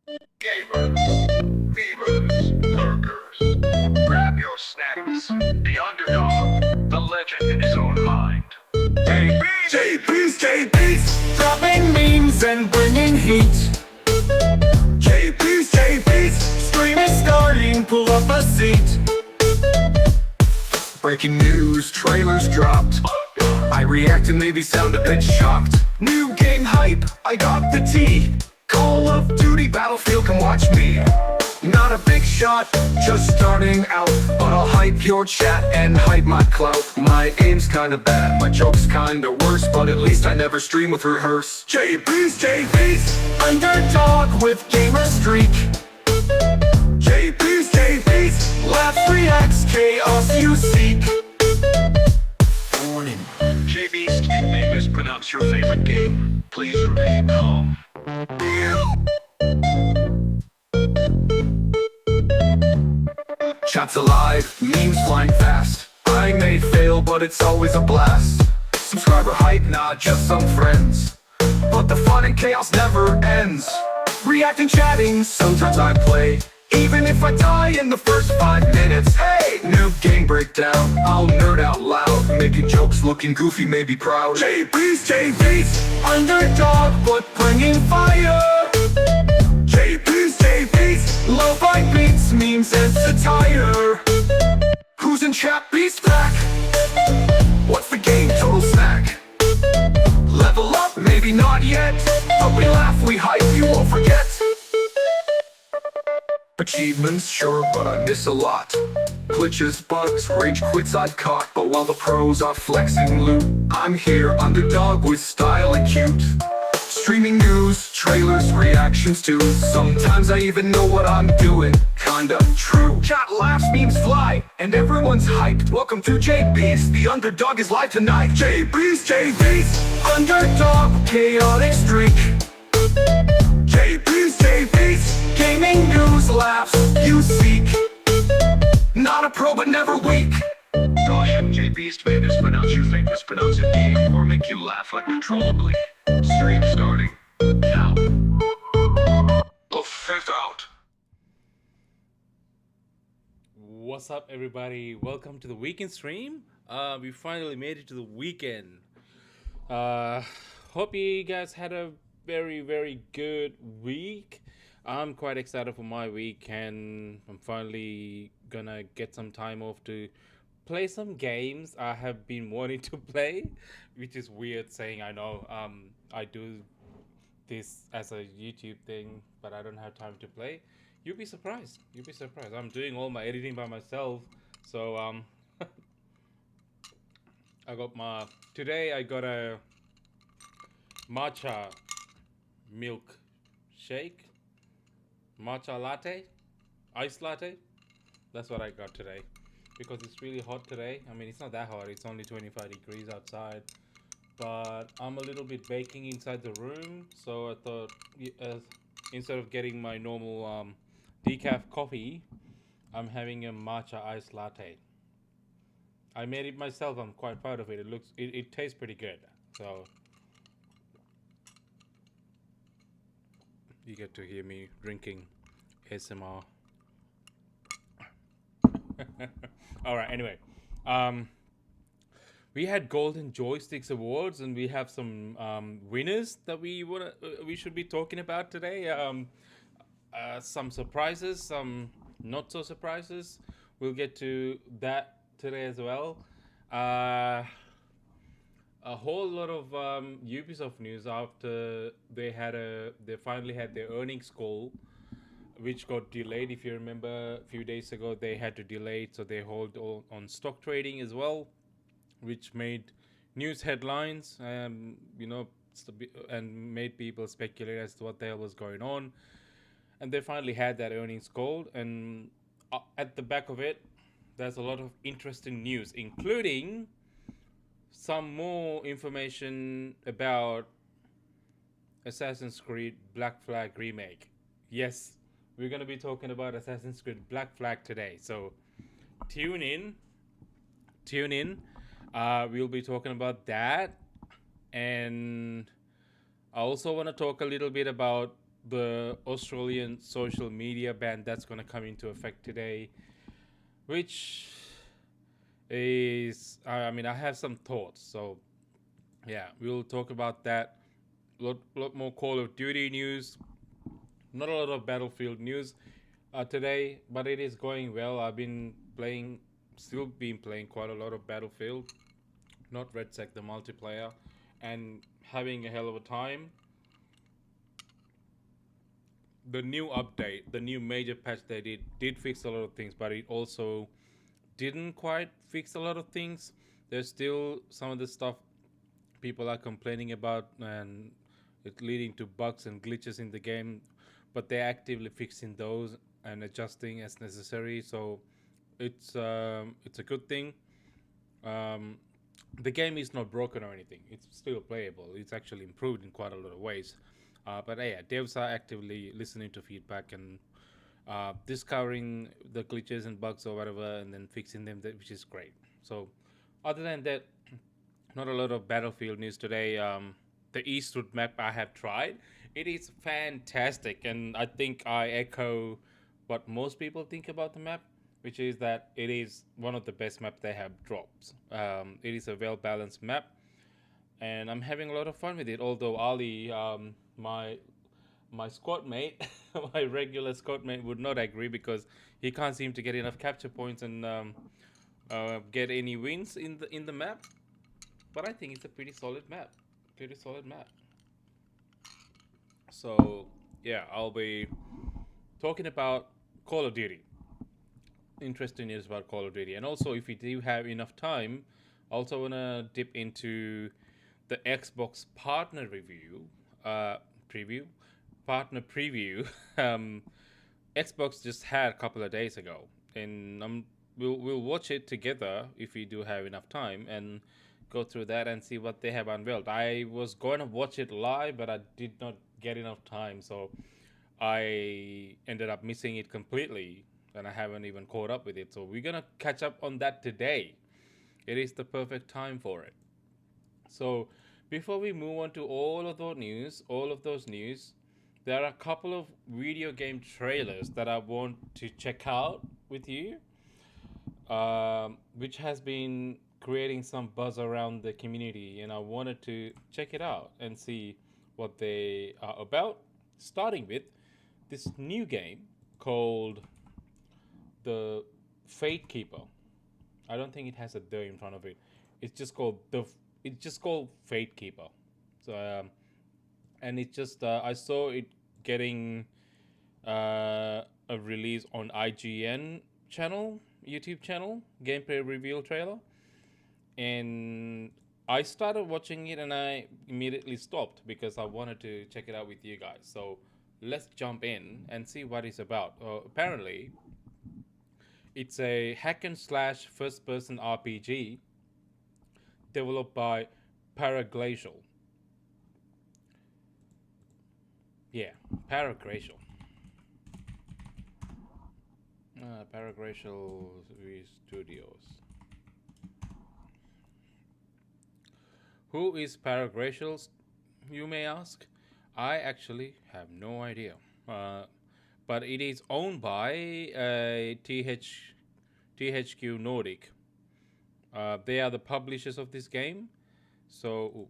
Gamers, fevers, lurkers, grab your snacks. The underdog, the legend in his own mind. Jaybeazt, dropping memes and bringing heat. Jaybeazt, stream is starting, pull up a seat. Breaking news, trailers dropped. I react and maybe sound a bit shocked. New game hype, I got the tea. Call of Duty, Battlefield, come watch me. Not a big shot, just starting out, but I'll hype your chat and hype my clout. My aim's kinda bad, my joke's kinda worse, but at least I never stream with rehearse. Jaybeazt, underdog with gamer streak. Jaybeazt, laughs, reacts, chaos you seek. Warning. Jaybeazt, you may mispronounce your favorite game. Please remain calm. Chat's alive, memes flying fast. I may fail, but it's always a blast. Subscriber hype, not just some friends, but the fun and chaos never ends. Reacting, chatting, sometimes I play, even if I die in the first 5 minutes. Hey, new game breakdown, I'll nerd out loud, making jokes, looking goofy, maybe proud. Jaybeazt, underdog, but bringing fire. Jaybeazt, lo-fi beats, memes, and satire. Who's in chat? Beast back. What's the game? Total snack. Level up? Maybe not yet, but we laugh, we hype, you won't forget. Achievements, sure, but I miss a lot. Glitches, bugs, rage quits I've caught. But while the pros are flexing loot, I'm here, underdog with style and cute. Streaming news, trailers, reactions too. Sometimes I even know what I'm doing, kinda true. Chat laughs, memes fly, and everyone's hyped. Welcome to Jaybeazt, the underdog is live tonight. Jaybeazt, underdog, chaotic streak. Jaybeazt, gaming news, laughs, you seek. Not a pro but never weak. Gosh, Jaybeazt may mispronounce your famous pronounced game, or make you laugh uncontrollably. Stream starting now. The fifth out. What's up, everybody? Welcome to the weekend stream. We finally made it to the weekend. Hope you guys had a very good week. I'm quite excited for my week, and I'm finally gonna get some time off to play some games I have been wanting to play, which is weird saying, I know. I do this as a YouTube thing, but I don't have time to play. You'll be surprised. I'm doing all my editing by myself. So today I got a matcha milk shake, matcha latte, iced latte. That's what I got today, because it's really hot today. I mean, it's not that hot, it's only 25 degrees outside, but I'm a little bit baking inside the room, so I thought instead of getting my normal decaf coffee, I'm having a matcha iced latte. I made it myself. I'm quite proud of it. It tastes pretty good. So you get to hear me drinking ASMR. All right. Anyway, we had Golden Joysticks Awards, and we have some winners that we should be talking about today. Some surprises, some not so surprises. We'll get to that today as well. A whole lot of Ubisoft news after they finally had their earnings call, which got delayed. If you remember, a few days ago they had to delay it, so they hold on stock trading as well, which made news headlines, and made people speculate as to what the hell was going on. And they finally had that earnings call, and at the back of it, there's a lot of interesting news, including some more information about Assassin's Creed Black Flag Remake. Yes, we're going to be talking about Assassin's Creed Black Flag today, so tune in. We'll be talking about that, and I also want to talk a little bit about the Australian social media ban that's going to come into effect today, which is, I mean, I have some thoughts. So, yeah, we'll talk about that. Lot more Call of Duty news, not a lot of Battlefield news today, but it is going well. I've been playing, still been playing quite a lot of Battlefield, not Red Sec, the multiplayer, and having a hell of a time. The new update, the new major patch they did fix a lot of things, but it also didn't quite fix a lot of things. There's still some of the stuff people are complaining about, and it leading to bugs and glitches in the game, but they're actively fixing those and adjusting as necessary. So it's a good thing. Um, the game is not broken or anything. It's still playable. It's actually improved in quite a lot of ways. But yeah, devs are actively listening to feedback and discovering the glitches and bugs or whatever, and then fixing them, which is great. So, other than that, not a lot of Battlefield news today. The Eastwood map I have tried. It is fantastic, and I think I echo what most people think about the map, which is that it is one of the best maps they have dropped. It is a well balanced map, and I'm having a lot of fun with it. Although Ali, my squad mate, my regular squad mate, would not agree because he can't seem to get enough capture points and get any wins in the map. But I think it's a pretty solid map. Pretty solid map. So yeah, I'll be talking about Call of Duty. Interesting news about Call of Duty, and also if we do have enough time, I also wanna dip into the Xbox partner review, preview, partner preview. um, Xbox just had a couple of days ago, and we'll watch it together if we do have enough time and go through that and see what they have unveiled. I was going to watch it live, but I did not get enough time, so I ended up missing it completely, and I haven't even caught up with it. So we're gonna catch up on that today. It is the perfect time for it. So before we move on to all of those news, there are a couple of video game trailers that I want to check out with you, which has been creating some buzz around the community, and I wanted to check it out and see what they are about. Starting with this new game called the Fate Keeper. I don't think it has a "the" in front of it. It's just called the. It's just called Fate Keeper. So and it just I saw it getting a release on IGN channel, YouTube channel, gameplay reveal trailer, and I started watching it and I immediately stopped because I wanted to check it out with you guys. So let's jump in and see what it's about. Apparently, it's a hack and slash first person RPG developed by Paraglacial. Yeah, Paraglacial. Paraglacial Studios. Who is Paraglacial, you may ask? I actually have no idea. Uh, but it is owned by THQ Nordic. They are the publishers of this game. So,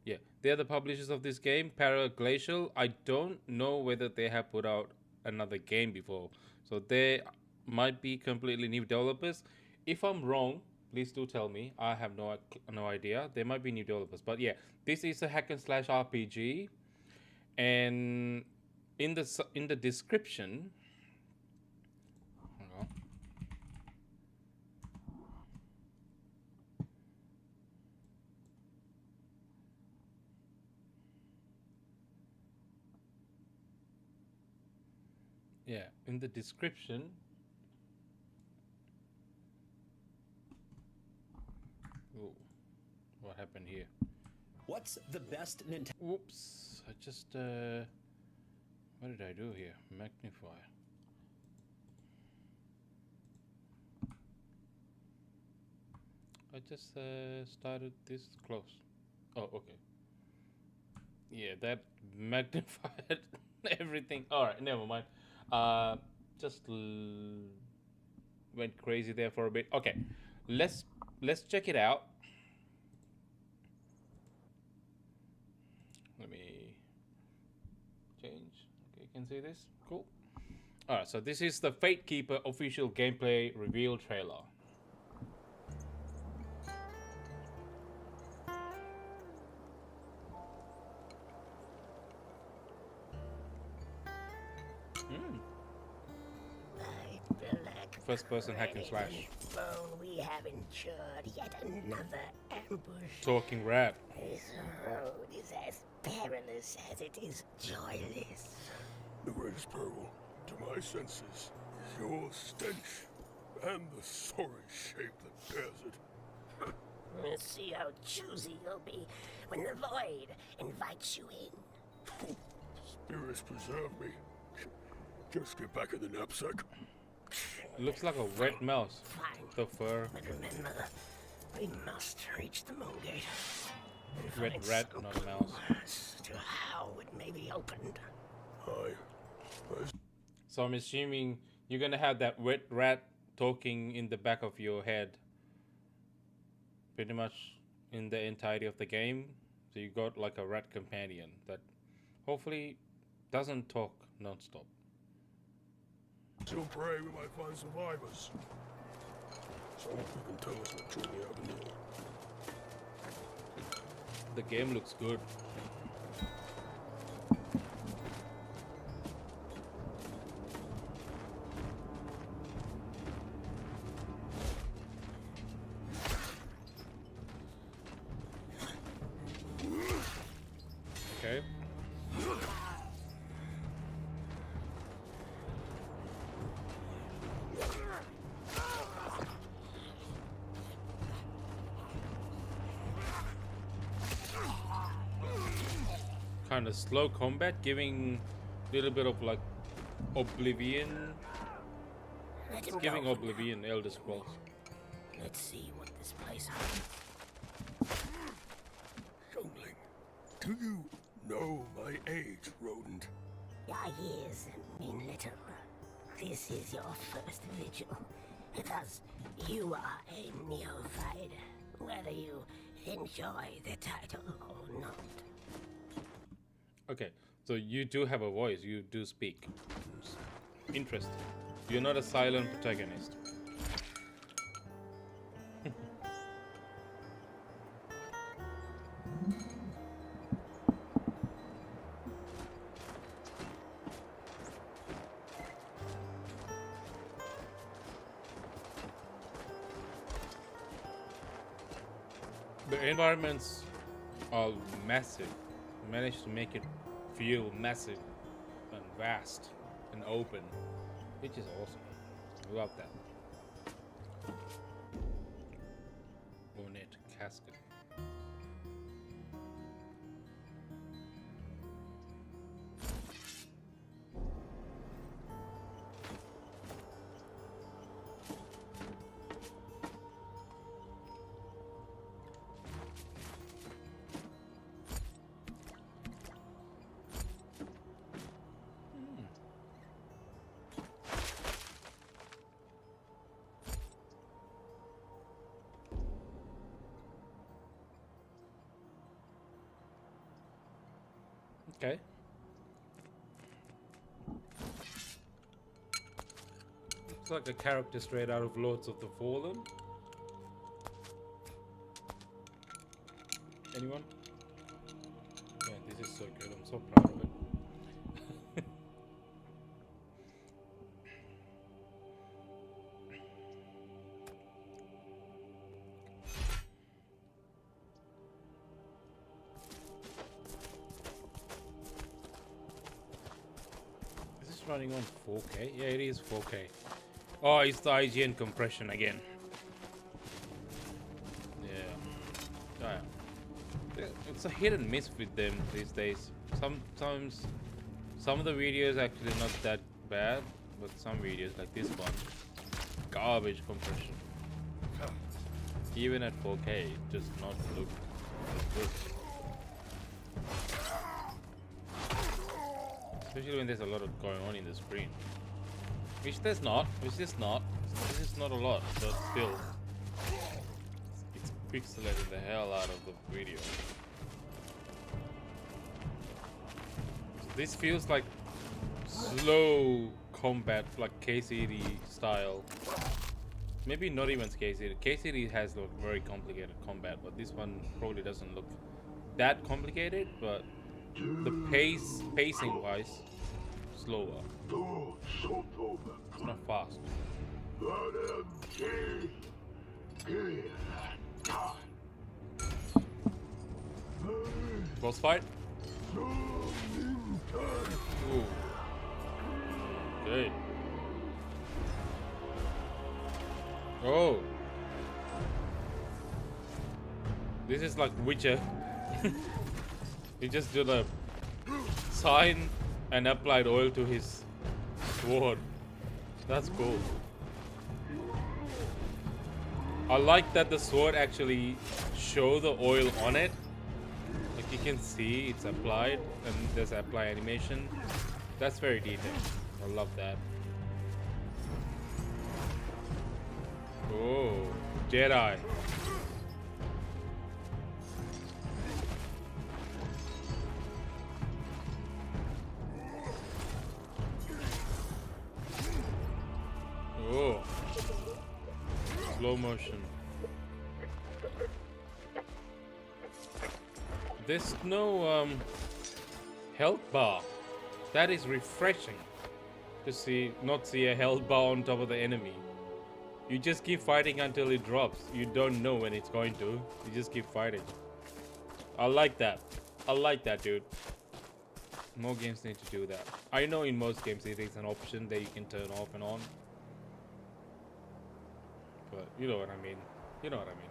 yeah, they are the publishers of this game, Paraglacial. I don't know whether they have put out another game before. So they might be completely new developers. If I'm wrong, please do tell me. I have no idea. They might be new developers, but yeah, this is a hack and slash RPG, and in the description, yeah, in the description. Ooh, what happened here? What's the best Nintendo? Oops, I just what did I do here? Magnify. I just started this close. Oh, okay. Yeah, that magnified everything. All right, never mind. Just went crazy there for a bit. Okay, let's check it out. Let me change. Okay, you can see this. Cool. All right, so this is the Fate Keeper official gameplay reveal trailer. First person hack and slash. We have endured yet another ambush. Talking rat. This road is as perilous as it is joyless. The greatest peril to my senses is your stench and the sorry shape that bears it. Let's see how choosy you'll be when the void invites you in. Spirits preserve me. Just get back in the knapsack. Looks like a wet mouse. Fine. The fur. But remember, we must reach the moon gate. and Red find rat, some not a clue mouse. as to how it may be opened. Aye. So I'm assuming you're gonna have that wet rat talking in the back of your head pretty much in the entirety of the game. So you got like a rat companion that hopefully doesn't talk non-stop. Still pray we might find survivors. Someone who can tell us what truly happened here. The game looks good. Okay. Kind of slow combat, giving a little bit of like Oblivion. Let It's him giving go for now. Oblivion Elder Scrolls. Let's see what this place holds. Youngling, do you know my age, rodent? Your years mean little. This is your first vigil. Thus, you are a neophyte, whether you enjoy the title or not. Okay, so you do have a voice, you do speak. Interesting. You're not a silent protagonist. The environments are massive. Managed to make it feel massive and vast and open, which is awesome. Love that. Ornate casket. Okay. Looks like a character straight out of Lords of the Fallen. Anyone? Man, this is so good. I'm so proud of it. Is this running on 4K? Yeah, it is 4K. Oh, it's the IGN compression again. Yeah. Oh, yeah. It's a hit and miss with them these days. Sometimes some of the videos actually not that bad, but some videos like this one, garbage compression. Even at 4K, it does not look good. Especially when there's a lot of going on in the screen. Which there's not. Which is not. This is not a lot, but still. It's pixelated the hell out of the video. This feels like slow combat, like KCD style. Maybe not even KCD. KCD has like very complicated combat, but this one probably doesn't look that complicated, but the pacing wise, slower. It's not fast. Boss fight? Ooh. Okay. Oh. This is like Witcher. He just did a sign and applied oil to his sword. That's cool. I like that the sword actually show the oil on it. Like you can see it's applied and there's apply animation. That's very detailed. I love that. Oh, Jedi. Oh, slow motion. There's no health bar. That is refreshing to not see a health bar on top of the enemy. You just keep fighting until it drops. You don't know when it's going to. You just keep fighting. I like that. I like that, dude. More games need to do that. I know in most games it is an option that you can turn off and on. But you know what I mean. You know what I mean.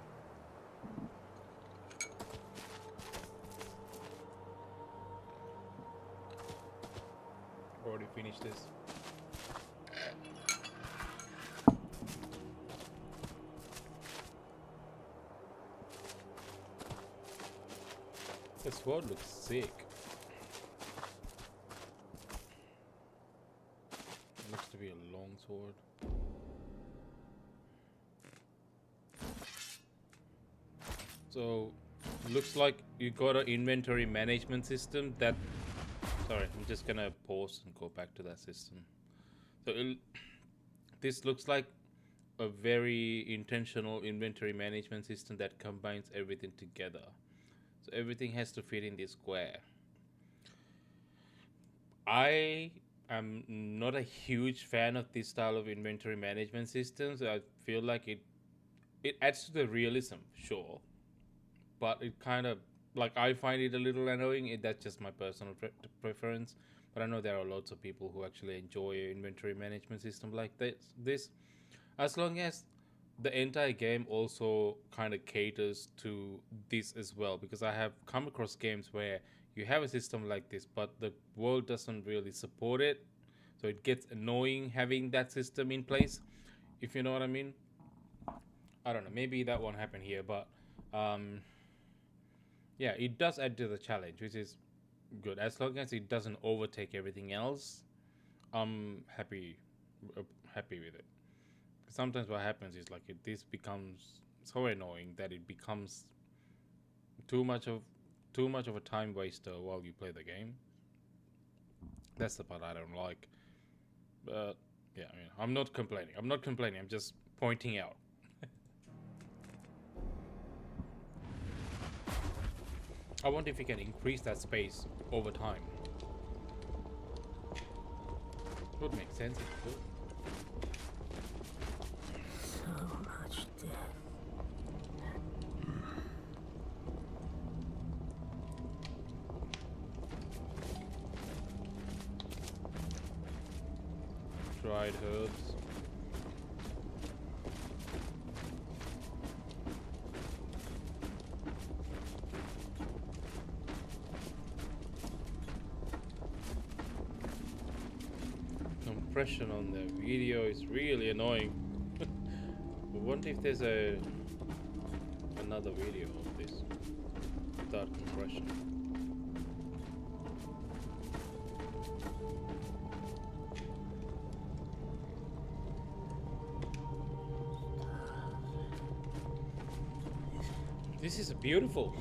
Already finished this. The sword looks sick. It looks to be a long sword. So, looks like you got an inventory management system that... Sorry, I'm just gonna pause and go back to that system. So, this looks like a very intentional inventory management system that combines everything together. So everything has to fit in this square. I am not a huge fan of this style of inventory management systems. I feel like it adds to the realism, sure, but it kind of like I find it a little annoying. That's just my personal preference. But I know there are lots of people who actually enjoy an inventory management system like this, as long as the entire game also kind of caters to this as well, because I have come across games where you have a system like this but the world doesn't really support it, so it gets annoying having that system in place, if you know what I mean. I don't know, maybe that won't happen here, but yeah, it does add to the challenge, which is good. As long as it doesn't overtake everything else, I'm happy with it. Sometimes what happens is like this becomes so annoying that it becomes too much of a time waster while you play the game. That's the part I don't like. But yeah, I mean, I'm not complaining. I'm just pointing out. I wonder if we can increase that space over time. Would make sense if it could. So much death. Dried herbs. Compression on the video is really annoying. I wonder if there's another video of this without compression. This is a beautiful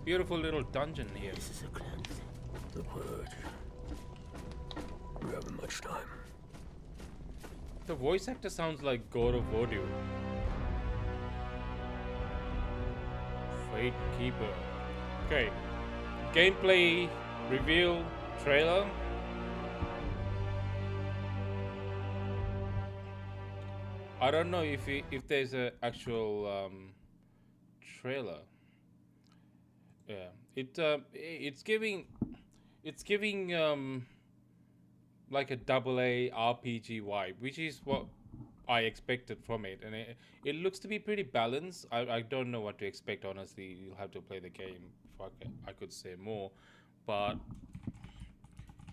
little dungeon here. This is a cleansing. The purge. We haven't much time. The voice actor sounds like God of War. Fate Keeper. Okay. Gameplay reveal trailer. I don't know if there's a actual trailer. Yeah, it's giving like a AA RPG vibe, which is what I expected from it, and it looks to be pretty balanced. I don't know what to expect, honestly. You'll have to play the game if I could say more, but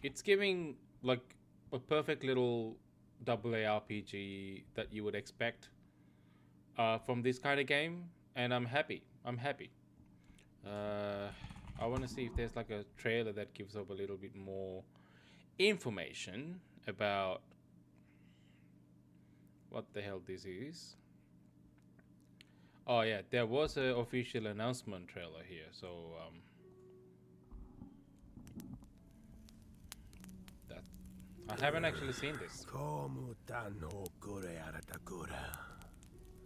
it's giving like a perfect little AA RPG that you would expect from this kind of game, and I'm happy. I want to see if there's like a trailer that gives up a little bit more information about what the hell this is. Oh yeah, there was an official announcement trailer here, so that I haven't actually seen this.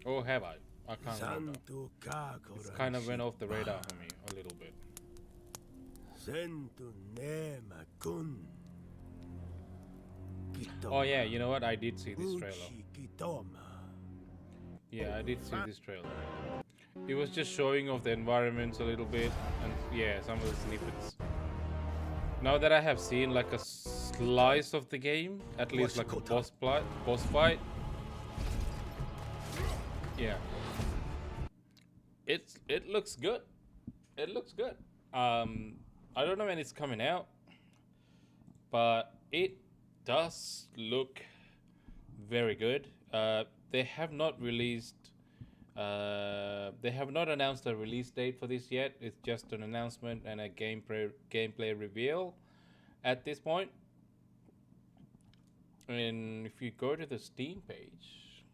Or have I? I can't remember. It kind of went off the radar for me a little bit. Oh yeah, you know what? I did see this trailer. Yeah, I did see this trailer. It was just showing off the environments a little bit, and yeah, some of the snippets. Now that I have seen like a slice of the game, at least like a boss fight. Yeah. It looks good. It looks good. I don't know when it's coming out, but it does look very good. They have not released. They have not announced a release date for this yet. It's just an announcement and a gameplay reveal at this point. And if you go to the Steam page,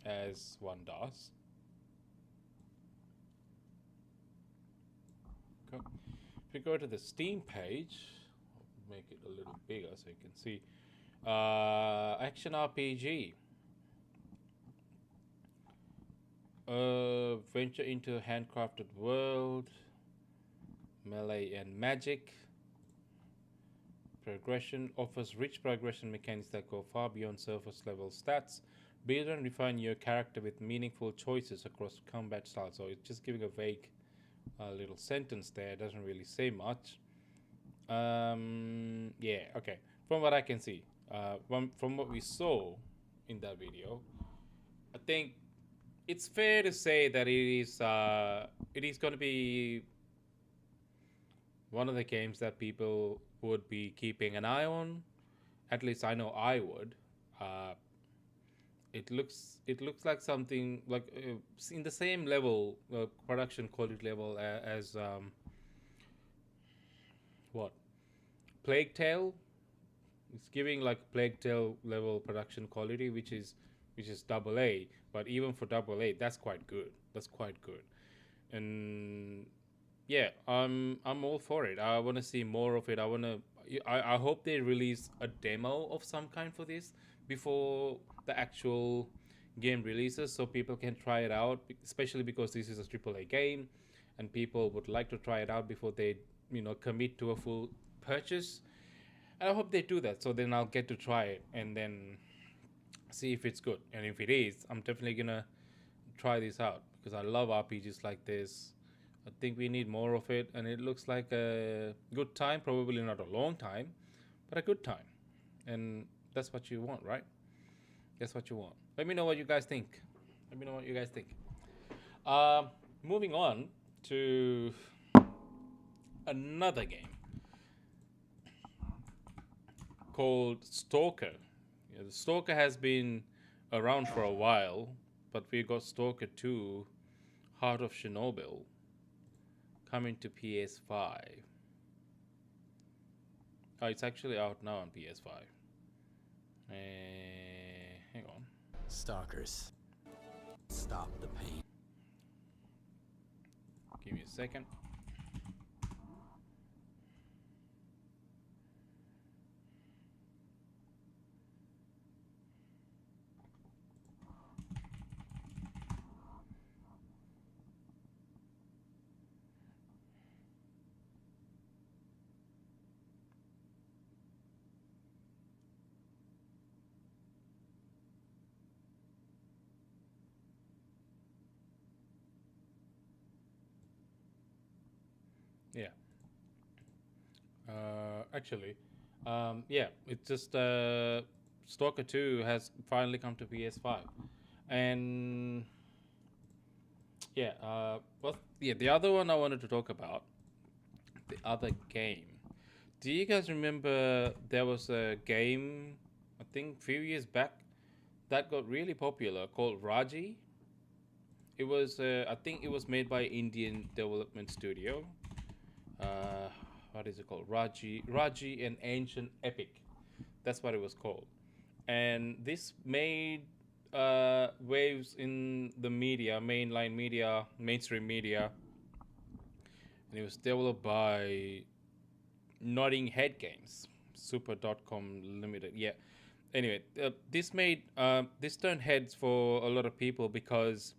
as one does, if you go to the Steam page, I'll make it a little bigger so you can see. Action RPG. Venture into a handcrafted world. Melee and magic. Progression offers rich progression mechanics that go far beyond surface level stats. Build and refine your character with meaningful choices across combat styles. So it's just giving a vague little sentence there. It doesn't really say much. Yeah, okay. From what I can see, from what we saw in that video, I think it's fair to say that it is going to be one of the games that people would be keeping an eye on. At least I know I would. It looks like something like in the same level, production quality level as what? Plague Tale. It's giving like Plague Tale level production quality, which is AA. But even for AA, that's quite good. And yeah, I'm all for it. I want to see more of it. I hope they release a demo of some kind for this before the actual game releases, so people can try it out. Especially because this is a AAA game, and people would like to try it out before they, commit to a full purchase. And I hope they do that, so then I'll get to try it and then see if it's good. And if it is, I'm definitely gonna try this out because I love RPGs like this. I think we need more of it, and it looks like a good time. Probably not a long time, but a good time. And that's what you want, right? That's what you want. Let me know what you guys think. Moving on to another game called Stalker. Yeah, the Stalker has been around for a while, but we got Stalker 2, Heart of Chernobyl, coming to PS5. Oh, it's actually out now on PS5. Hang on. Stalkers. Stop the pain. Give me a second. Yeah. Actually, yeah, it's just Stalker 2 has finally come to PS5, and yeah, yeah, the other one I wanted to talk about, the other game. Do you guys remember there was a game, I think a few years back, that got really popular called Raji? It was, I think it was made by Indian development studio. Uh, what is it called? Raji, an ancient epic. That's what it was called. And this made waves in the media, mainline media, mainstream media. And it was developed by Nodding Head Games, Super.com Limited. Yeah. Anyway, this turned heads for a lot of people because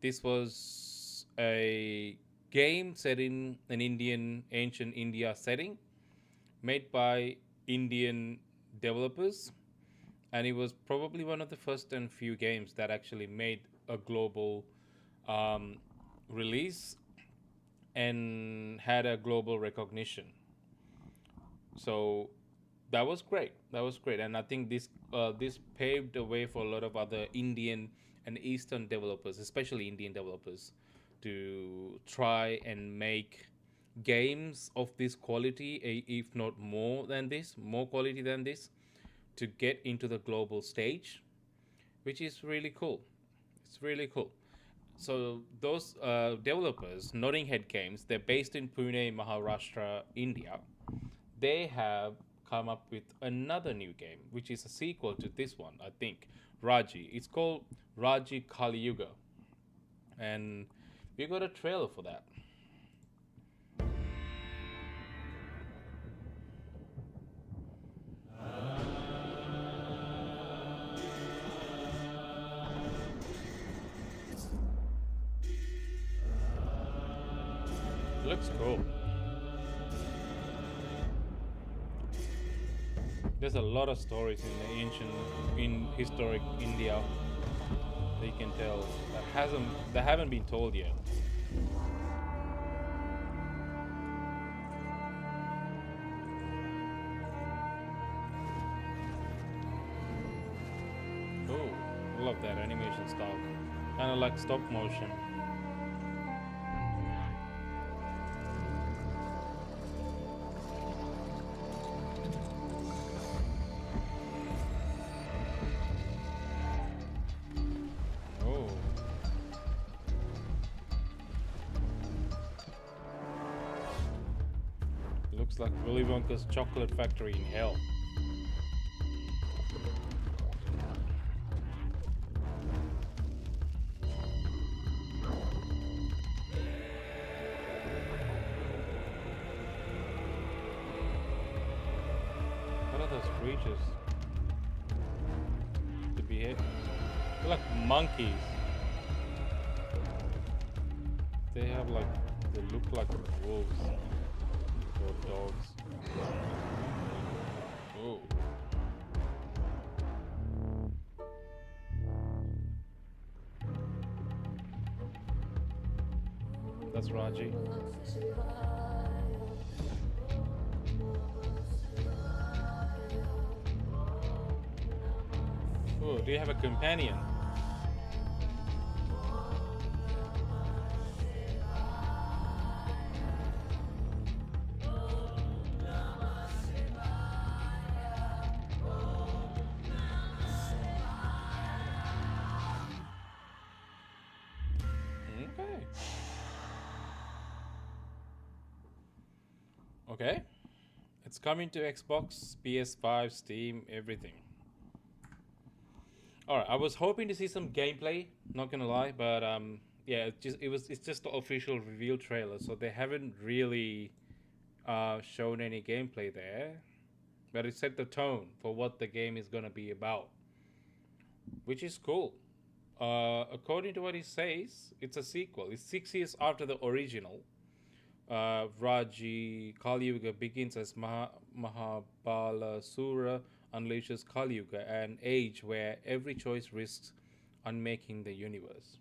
this was a game set in an Indian ancient India setting, made by Indian developers, and it was probably one of the first and few games that actually made a global um, release and had a global recognition. So that was great. That was great, and I think this paved the way for a lot of other Indian and Eastern developers, especially Indian developers, to try and make games of this quality, if not more than this, more quality than this, to get into the global stage, which is really cool. It's really cool. So those developers, Nodding Head Games, they're based in Pune, Maharashtra, India. They have come up with another new game, which is a sequel to this one, I think, Raji. It's called Raji Kali Yuga, and we got a trailer for that. Looks cool. There's a lot of stories in the in historic India that you can tell that haven't been told yet. Oh, I love that animation style. Kind of like stop motion. Oh. Looks like Willy Wonka's chocolate factory in hell. What are those creatures? To behave? They're like monkeys. They have like, they look like wolves or dogs. Oh. That's Raji. Oh, do you have a companion? Okay. I It's coming to Xbox, PS5, Steam, everything. Alright, I was hoping to see some gameplay, not gonna lie, but yeah, it's just the official reveal trailer, so they haven't really shown any gameplay there. But it set the tone for what the game is gonna be about, which is cool. According to what he says, it's a sequel. It's 6 years after the original. Raji Kali Yuga begins as Mahabalasura unleashes Kali Yuga, an age where every choice risks unmaking the universe.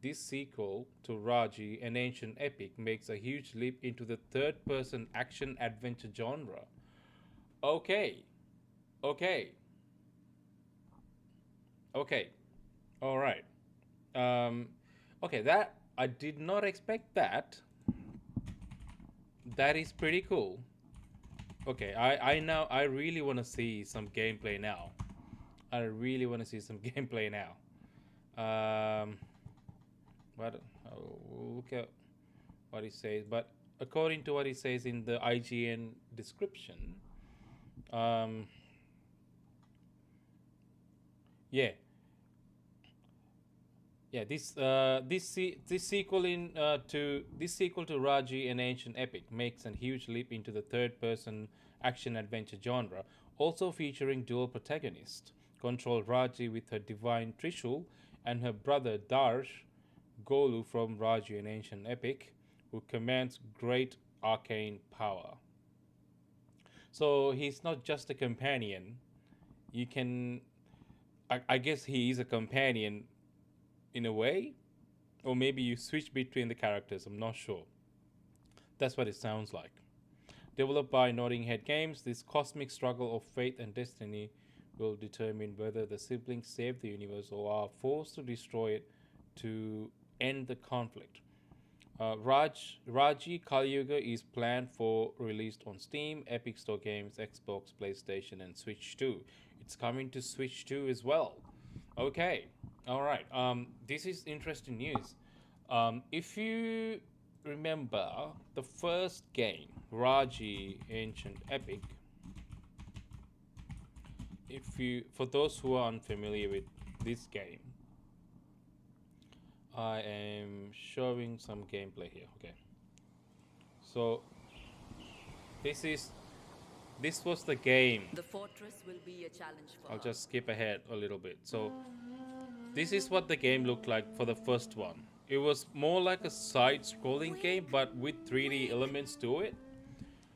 This sequel to Raji, an ancient epic, makes a huge leap into the third-person action-adventure genre. Okay. Okay. Alright. Okay, that... I did not expect that. That is pretty cool. Okay, I really want to see some gameplay now. I really want to see some gameplay now. But I'll look at what he says. But according to what he says in the IGN description, yeah, this sequel to Raji, an ancient epic, makes a huge leap into the third-person action-adventure genre, also featuring dual protagonists. Control Raji with her divine Trishul and her brother Darsh Golu from Raji, an ancient epic, who commands great arcane power. So he's not just a companion. You can, I guess he is a companion in a way, or maybe you switch between the characters. I'm not sure. That's what it sounds like. Developed by Notting Head Games, this cosmic struggle of fate and destiny will determine whether the siblings save the universe or are forced to destroy it to end the conflict. Raji Kali Yuga is planned for release on Steam, Epic Store Games, Xbox, PlayStation, and Switch 2. It's coming to Switch 2 as well. Okay, all right. This is interesting news. If you remember the first game, Raji Ancient Epic, for those who are unfamiliar with this game, I am showing some gameplay here. Okay, so this was the game. The fortress will be a challenge for I'll her. just skip ahead a little bit. So this is what the game looked like for the first one. It was more like a side-scrolling game, but with 3D elements to it.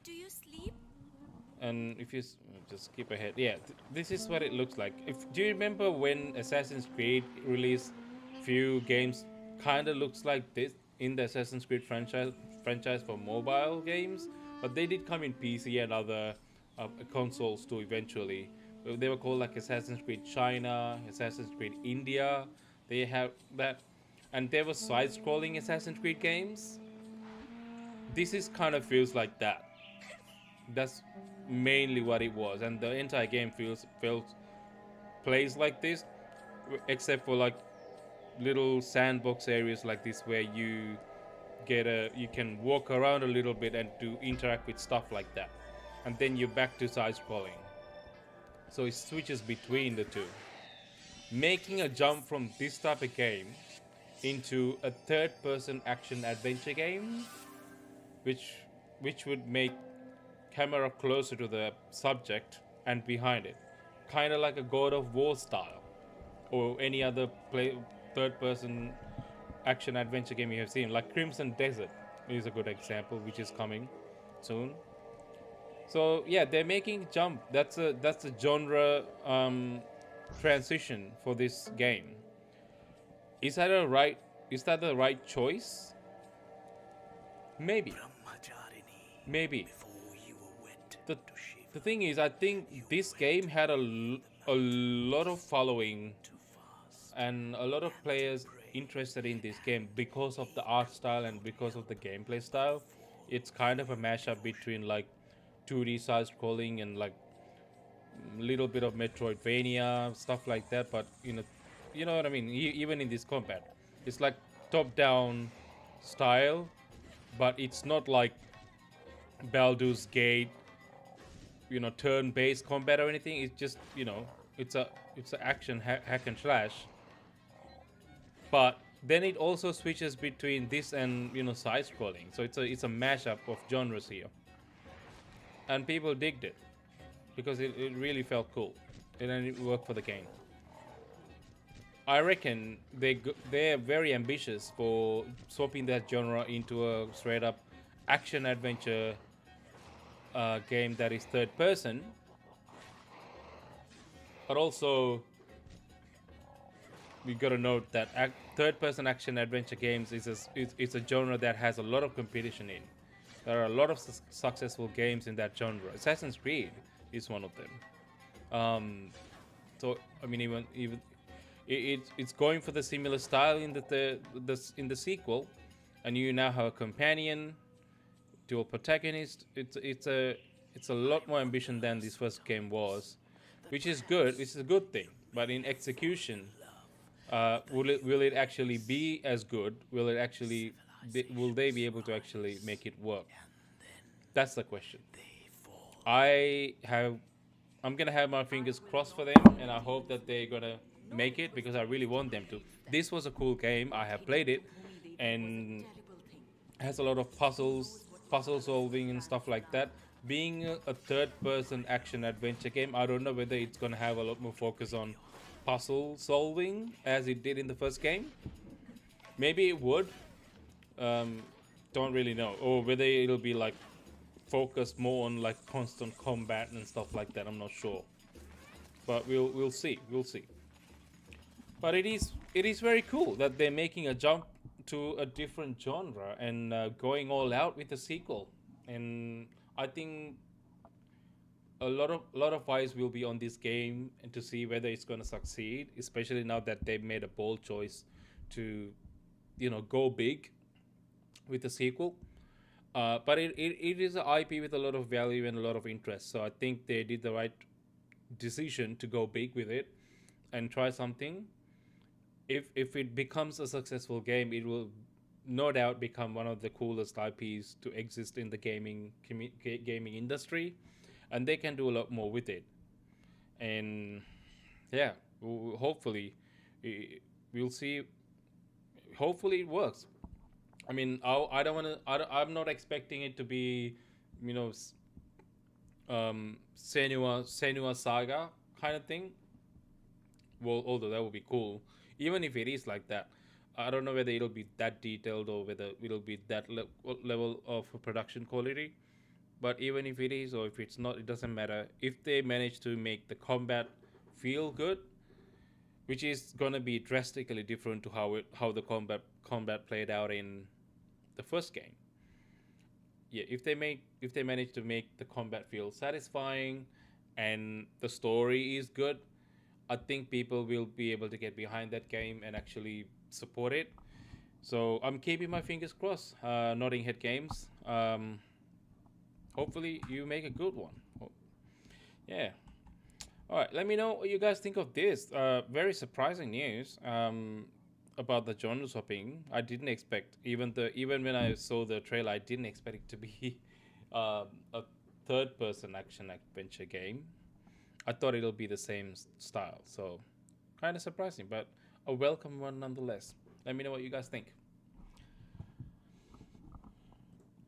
Do you sleep? And if you just skip ahead, yeah, this is what it looks like. Do you remember when Assassin's Creed released few games kind of looks like this in the Assassin's Creed franchise for mobile games, but they did come in PC and other consoles too eventually. They were called like Assassin's Creed China, Assassin's Creed India. They have that, and there were side-scrolling Assassin's Creed games. This is kind of feels like that. That's mainly what it was, and the entire game plays like this, except for like little sandbox areas like this where you can walk around a little bit and to interact with stuff like that, and then you're back to side scrolling. So it switches between the two, making a jump from this type of game into a third-person action adventure game, which would make camera closer to the subject and behind it, kind of like a God of War style or any other third-person action adventure game you have seen, like Crimson Desert is a good example, which is coming soon. So yeah, they're making jump. That's a genre transition for this game. Is that the right choice? Maybe. The thing is, I think this game had a lot of following and a lot of players interested in this game because of the art style and because of the gameplay style. It's kind of a mashup between like 2D side scrolling and like little bit of Metroidvania stuff like that, but you know what I mean. Even in this combat, it's like top-down style, but it's not like Baldur's Gate, turn-based combat or anything. It's just, it's a it's an action hack and slash. But then it also switches between this and side scrolling. So it's a mashup of genres here, and people digged it because it really felt cool, and then it worked for the game. I reckon they're very ambitious for swapping that genre into a straight up action adventure game that is third person, but also we got to note that third person action adventure games is a genre that has a lot of competition in. There are a lot of successful games in that genre. Assassin's Creed is one of them. So I mean, even it's going for the similar style in in the sequel, and you now have a companion, dual protagonist. It's a lot more ambition than this first game was, which is good. It's a good thing. But in execution, will it actually be as good? Will they be able to actually make it work? That's the question. I'm gonna have my fingers crossed for them, and I hope that they're gonna make it because I really want them to. This was a cool game. I have played it, and has a lot of puzzle solving and stuff like that. Being a third-person action adventure game, I don't know whether it's gonna have a lot more focus on puzzle solving as it did in the first game. Maybe it would. Don't really know, or whether it'll be like focused more on like constant combat and stuff like that. I'm not sure, but we'll see. We'll see. But it is very cool that they're making a jump to a different genre and going all out with the sequel. And I think a lot of eyes will be on this game and to see whether it's going to succeed, especially now that they've made a bold choice to go big with the sequel. But it is an IP with a lot of value and a lot of interest. So I think they did the right decision to go big with it and try something. If it becomes a successful game, it will no doubt become one of the coolest IPs to exist in the gaming industry, and they can do a lot more with it. And yeah, hopefully we'll see. Hopefully it works. I mean, I don't want to. I'm not expecting it to be, you know, Senua Saga kind of thing. Well, although that would be cool, even if it is like that, I don't know whether it'll be that detailed or whether it'll be that level of production quality. But even if it is or if it's not, it doesn't matter. If they manage to make the combat feel good, which is gonna be drastically different to how the combat played out in the first game. Yeah, if they manage to make the combat feel satisfying and the story is good, I think people will be able to get behind that game and actually support it. So I'm keeping my fingers crossed. Nodding Head Games. Hopefully you make a good one. Yeah. All right. Let me know what you guys think of this. Very surprising news. About the genre swapping. I didn't expect even when I saw the trailer, I didn't expect it to be a third-person action adventure game. I thought it'll be the same style, so kind of surprising, but a welcome one nonetheless. Let me know what you guys think.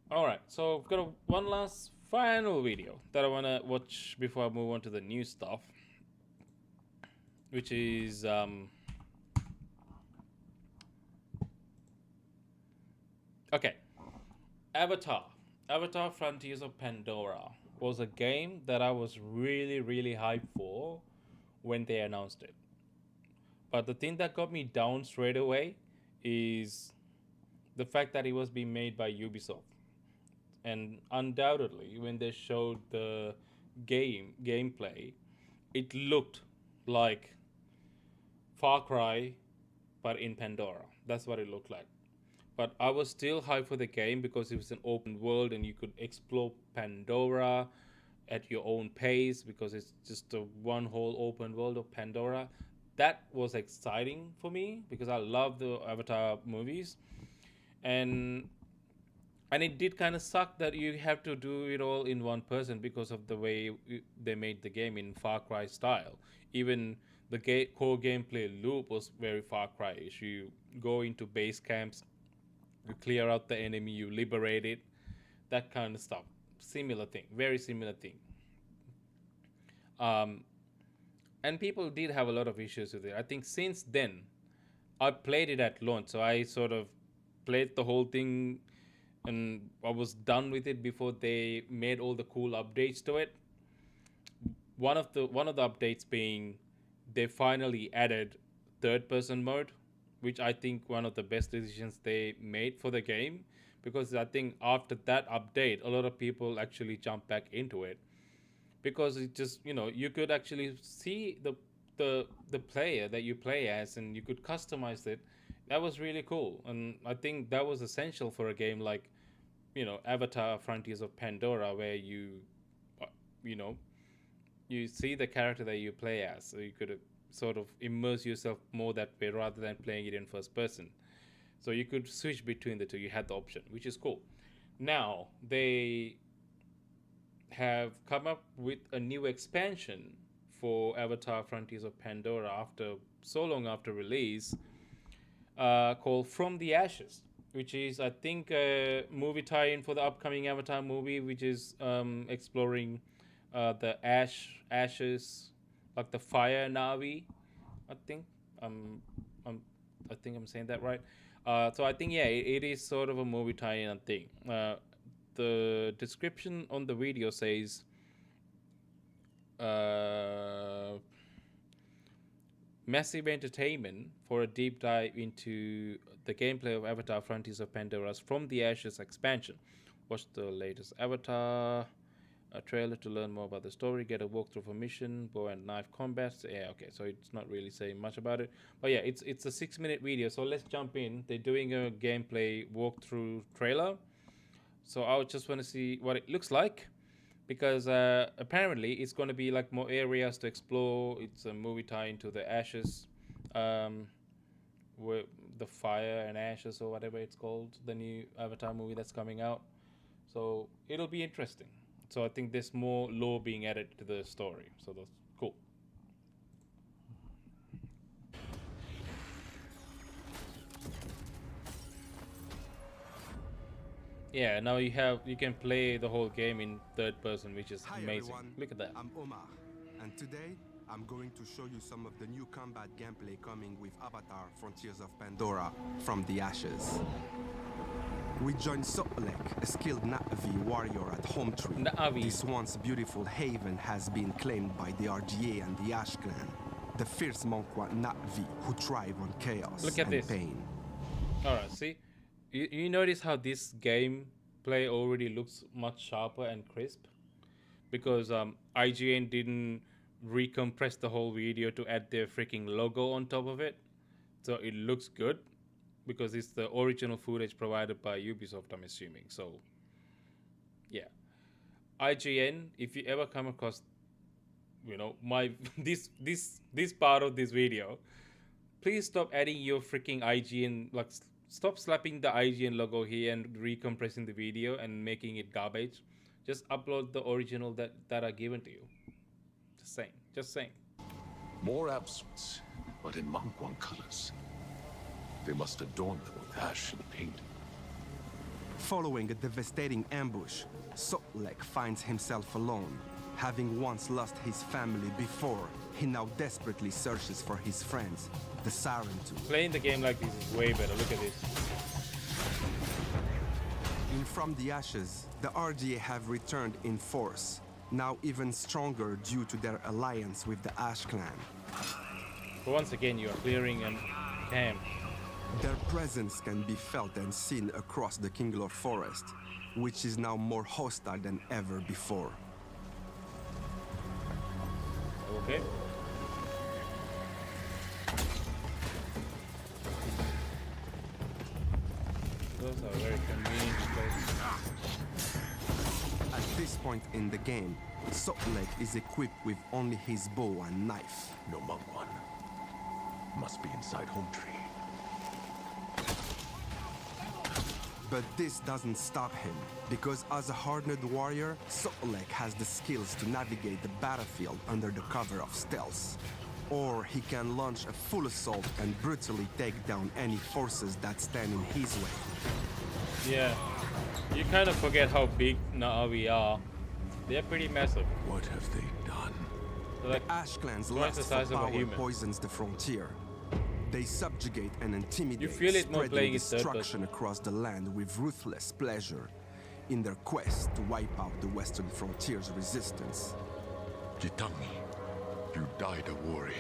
All right, so I've got one last final video that I want to watch before I move on to the new stuff, which is okay, Avatar Frontiers of Pandora was a game that I was really, really hyped for when they announced it. But the thing that got me down straight away is the fact that it was being made by Ubisoft. And undoubtedly, when they showed the gameplay, it looked like Far Cry, but in Pandora. That's what it looked like. But I was still hyped for the game because it was an open world and you could explore Pandora at your own pace because it's just a one whole open world of Pandora. That was exciting for me because I love the Avatar movies. And And it did kind of suck that you have to do it all in one person because of the way they made the game in Far Cry style. Even the core gameplay loop was very Far Cry-ish. You go into base camps, you clear out the enemy, you liberate it, that kind of stuff. Similar thing, very similar thing. Um, and people did have a lot of issues with it. I think since then, I played it at launch, so I sort of played the whole thing, and I was done with it before they made all the cool updates to it. One of the updates being they finally added third person mode, which I think one of the best decisions they made for the game, because I think after that update a lot of people actually jumped back into it because it just, you could actually see the player that you play as, and you could customize it. That was really cool, and I think that was essential for a game like, Avatar Frontiers of Pandora, where you know you see the character that you play as, so you could sort of immerse yourself more that way rather than playing it in first person. So you could switch between the two. You had the option, which is cool. Now they have come up with a new expansion for Avatar Frontiers of Pandora after so long after release, called From the Ashes, which is, I think, a movie tie-in for the upcoming Avatar movie, which is exploring the ashes, like the fire Navi. I think I think I'm saying that right. So I think, yeah, it is sort of a movie tie-in thing. The description on the video says, massive entertainment for a deep dive into the gameplay of Avatar Frontiers of Pandora's From the Ashes expansion. Watch the latest Avatar a trailer to learn more about the story, get a walkthrough for mission, bow and knife combat. Yeah, okay, so it's not really saying much about it. But yeah, it's a 6-minute video, so let's jump in. They're doing a gameplay walkthrough trailer. So I just want to see what it looks like, because apparently it's going to be like more areas to explore. It's a movie tie into the Ashes, where the Fire and Ashes, or whatever it's called, the new Avatar movie that's coming out. So it'll be interesting. So I think there's more lore being added to the story. So that's cool. Yeah, now you can play the whole game in third person, which is Hi amazing. everyone, Look at that. I'm Omar, and today I'm going to show you some of the new combat gameplay coming with Avatar Frontiers of Pandora From the Ashes. We join Sotlek, a skilled Na'vi warrior at Home Tree. Na'vi. This once beautiful haven has been claimed by the RGA and the Ash Clan, the fierce Monkwa Na'vi who thrive on chaos Look at and this. pain. Alright, see? You notice how this gameplay already looks much sharper and crisp? Because IGN didn't recompress the whole video to add their freaking logo on top of it. So it looks good, because it's the original footage provided by Ubisoft, I'm assuming. So, yeah. IGN, if you ever come across, my this part of this video, please stop adding your freaking IGN, like, stop slapping the IGN logo here and recompressing the video and making it garbage. Just upload the original that are given to you. Just saying. More absence, but in Mangwang colors. They must adorn them with ash and paint. Following a devastating ambush, Sotlek finds himself alone. Having once lost his family before, he now desperately searches for his friends, the Siren Two. Playing the game like this is way better. Look at this. In From the Ashes, the RGA have returned in force, now even stronger due to their alliance with the Ash Clan. But once again, you are clearing and damn. Their presence can be felt and seen across the Kinglor Forest, which is now more hostile than ever before. Okay. Those are very convenient places. At this point in the game, Sotlek is equipped with only his bow and knife. No Mangwan. Must be inside Home Tree. But this doesn't stop him, because as a hardened warrior, Sotlek has the skills to navigate the battlefield under the cover of stealth. Or he can launch a full assault and brutally take down any forces that stand in his way. Yeah, you kind of forget how big Na'vi are. They're pretty massive. What have they done? They're like The Ash Clan's twice the lust for size of a power human. poisons the frontier. They subjugate and intimidate, You feel it not spreading playing it third destruction across the land with ruthless pleasure in their quest to wipe out the western frontier's resistance. Jitangi, you died a warrior.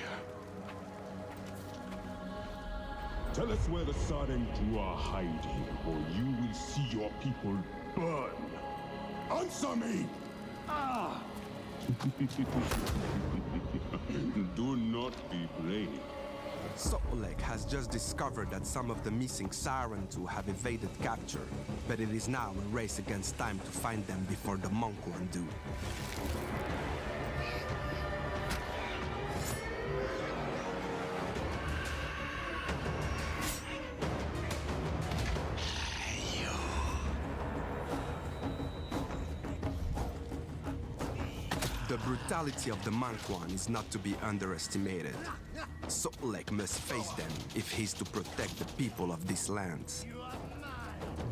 Tell us where the Sad and Drew are hiding, or you will see your people burn. Answer me! Ah! Do not be brave. Sotlek has just discovered that some of the missing Siren-2 have evaded capture, but it is now a race against time to find them before the Monk One do. The brutality of the Monk One is not to be underestimated. Sotlek must face them if he's to protect the people of this land.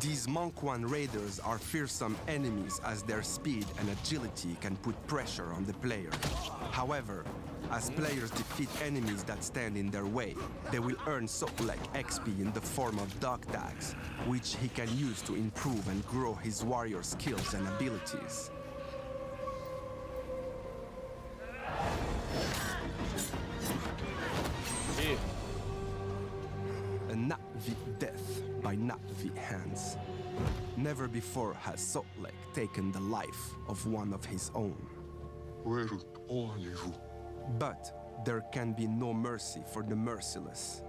These Monk One raiders are fearsome enemies as their speed and agility can put pressure on the player. However, as players defeat enemies that stand in their way, they will earn Sotlek XP in the form of dog tags, which he can use to improve and grow his warrior skills and abilities. Yeah. A Na'vi death by Na'vi hands. Never before has Sotlek taken the life of one of his own. But there can be no mercy for the merciless.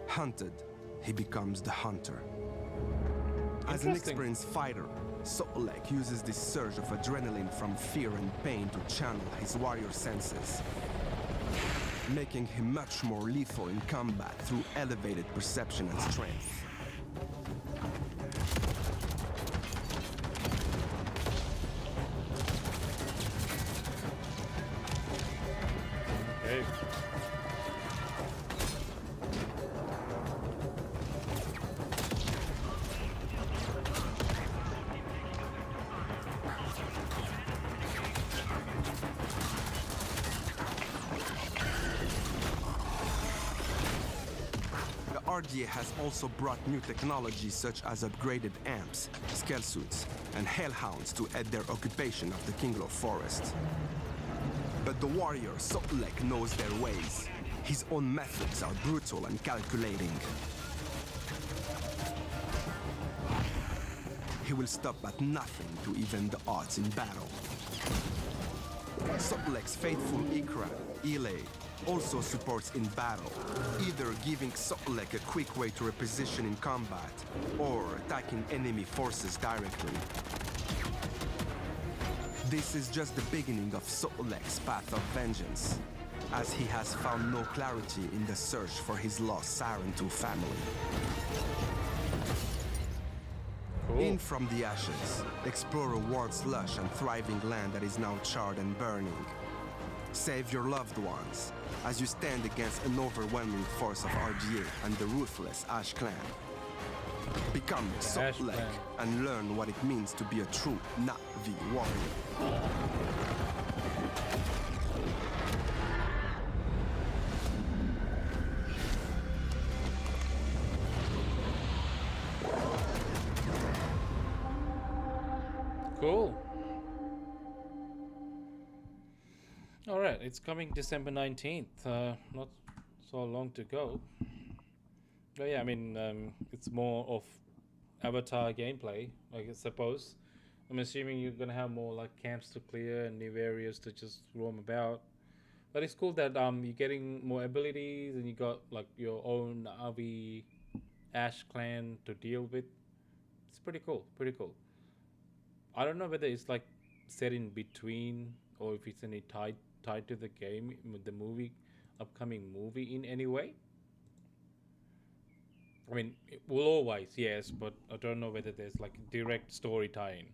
Hunted, he becomes the hunter. As an Interesting. experienced fighter, Sotlek uses this surge of adrenaline from fear and pain to channel his warrior senses, making him much more lethal in combat through elevated perception and strength. Okay. The RDA has also brought new technology such as upgraded amps, scale suits, and hellhounds to aid their occupation of the Kinglo Forest. But the warrior Sotlek knows their ways. His own methods are brutal and calculating. He will stop at nothing to even the odds in battle. Sotlek's faithful Ikra, Ile, also supports in battle, either giving Sotlek a quick way to reposition in combat, or attacking enemy forces directly. This is just the beginning of Sotlek's path of vengeance, as he has found no clarity in the search for his lost Siren-2 family. Cool. In from the ashes, explore a once lush and thriving land that is now charred and burning. Save your loved ones as you stand against an overwhelming force of RGA and the ruthless Ash Clan. Become Ash Sotlek Clan. and learn what it means to be a true Na'vi warrior. Cool. All right, it's coming December 19th. Not so long to go. But yeah, I mean, it's more of Avatar gameplay, I suppose. I'm assuming you're gonna have more like camps to clear and new areas to just roam about. But it's cool that you're getting more abilities and you got like your own Avi Ash clan to deal with. It's pretty cool. Pretty cool. I don't know whether it's like set in between or if it's any tied to the game, the movie, upcoming movie in any way. I mean, it will always, yes, but I don't know whether there's like a direct story tie-in.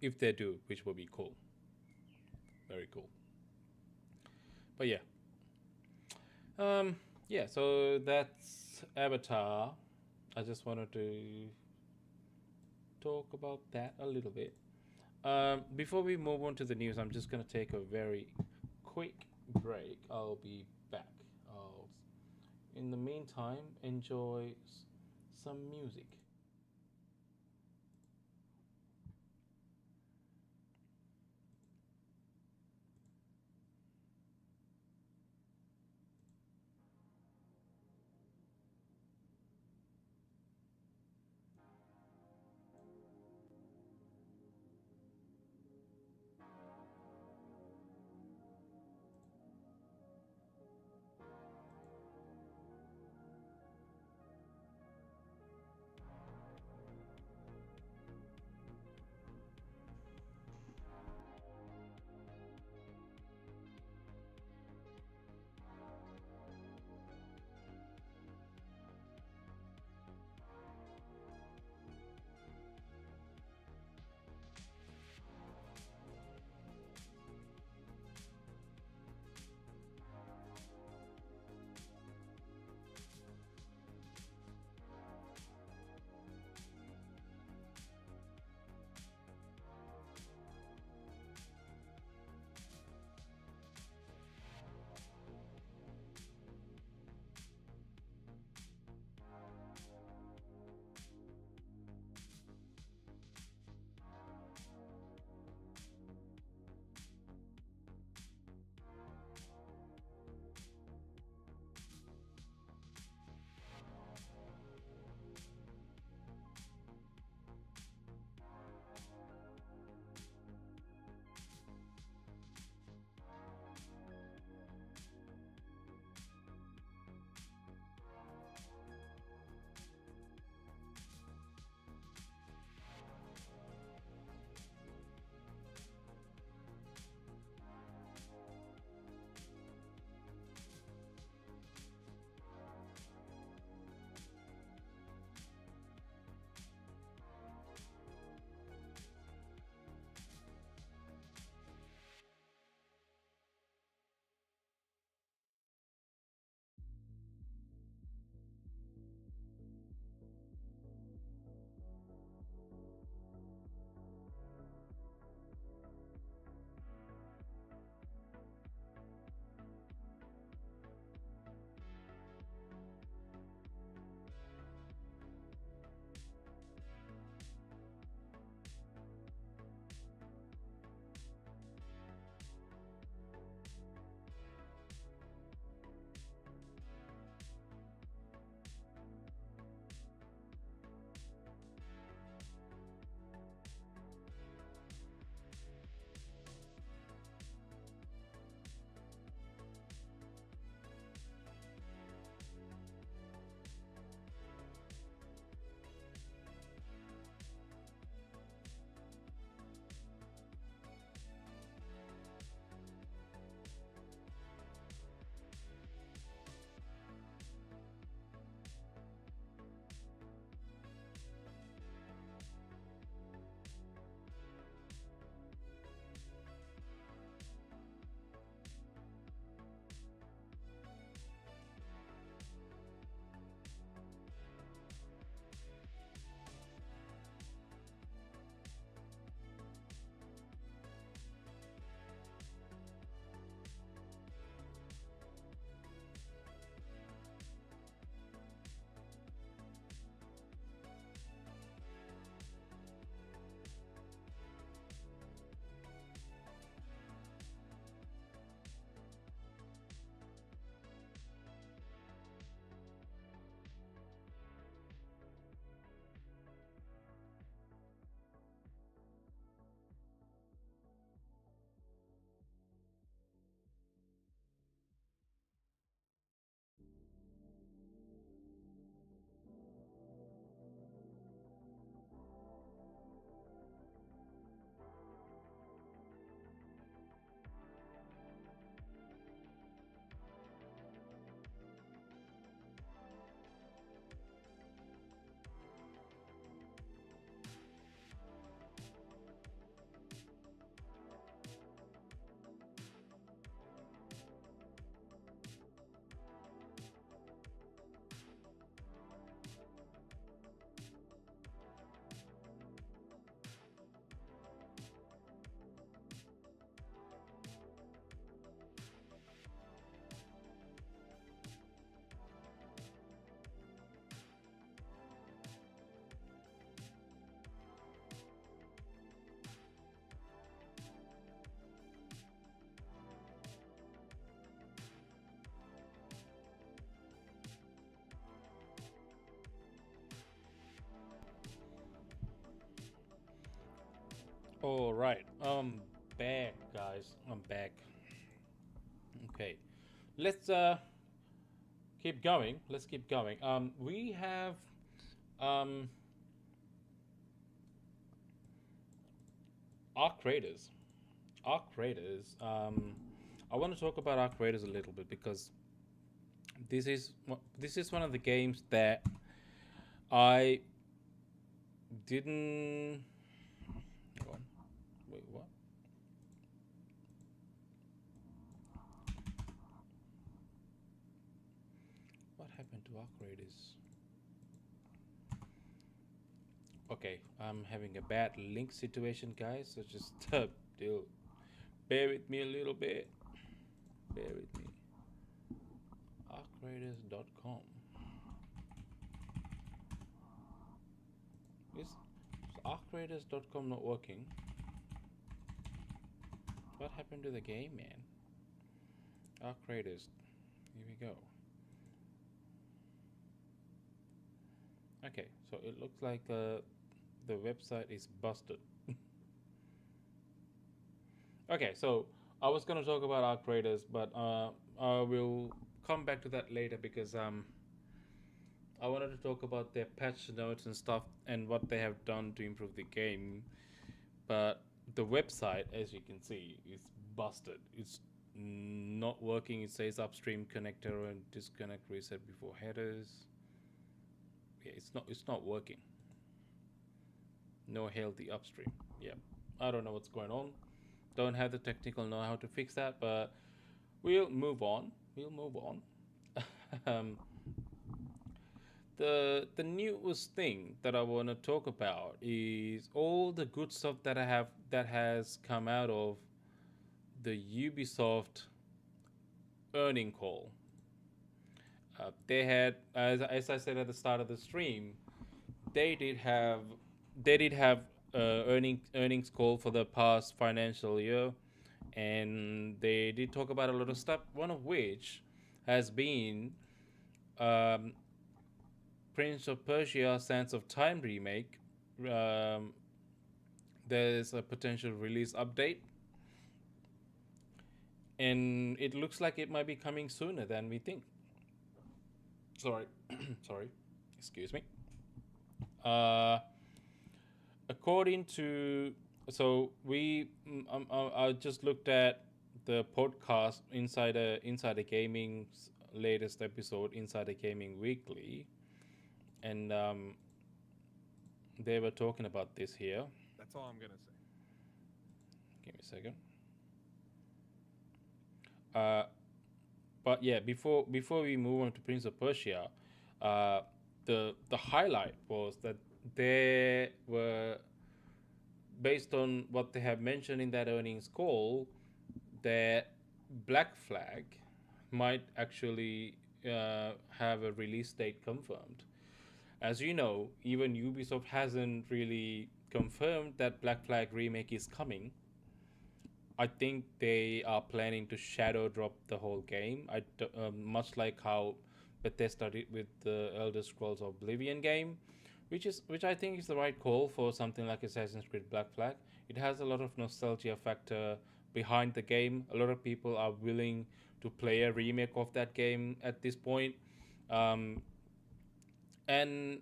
If they do, which will be cool. Very cool. But yeah. Yeah, so that's Avatar. I just wanted to talk about that a little bit. Before we move on to the news, I'm just going to take a very quick break. I'll be back. In the meantime, enjoy some music. All right. Back, guys. I'm back. Okay. Let's keep going. Let's keep going. We have um Arc Raiders. Arc Raiders. I want to talk about Arc Raiders a little bit because this is one of the games that I didn't. Hold on. Wait, what? What happened to Arc Raiders? Okay, I'm having a bad link situation, guys. So just deal. Bear with me a little bit. Bear with me. Arcraiders.com. Is Arcraiders.com not working? What happened to the game, man? Arcraiders. Here we go. Okay, so it looks like the website is busted. Okay, so I was gonna talk about Arc Raiders, but I will come back to that later because I wanted to talk about their patch notes and stuff and what they have done to improve the game. But the website, as you can see, is busted. It's not working. It says upstream connector and disconnect reset before headers. Yeah, it's not working. No healthy upstream. Yeah, I don't know what's going on. Don't have the technical know how to fix that, but we'll move on. We'll move on. um, the newest thing that I want to talk about is all the good stuff that has come out of the Ubisoft earning call. They had, as I said at the start of the stream, they did have earnings call for the past financial year, and they did talk about a lot of stuff. One of which has been um, Prince of Persia: Sands of Time remake. Um, there's a potential release update, and it looks like it might be coming sooner than we think. Sorry, sorry, excuse me. Uh, according to I just looked at the podcast Insider Gaming's latest episode, Insider Gaming Weekly, and they were talking about this here. That's all I'm gonna say. Give me a second. But yeah, before we move on to Prince of Persia, the highlight was that there were, based on what they have mentioned in that earnings call, that Black Flag might actually have a release date confirmed. As you know, even Ubisoft hasn't really confirmed that Black Flag remake is coming. I think they are planning to shadow drop the whole game. Much like how Bethesda did with the Elder Scrolls Oblivion game, which I think is the right call for something like Assassin's Creed Black Flag. It has a lot of nostalgia factor behind the game. A lot of people are willing to play a remake of that game at this point. And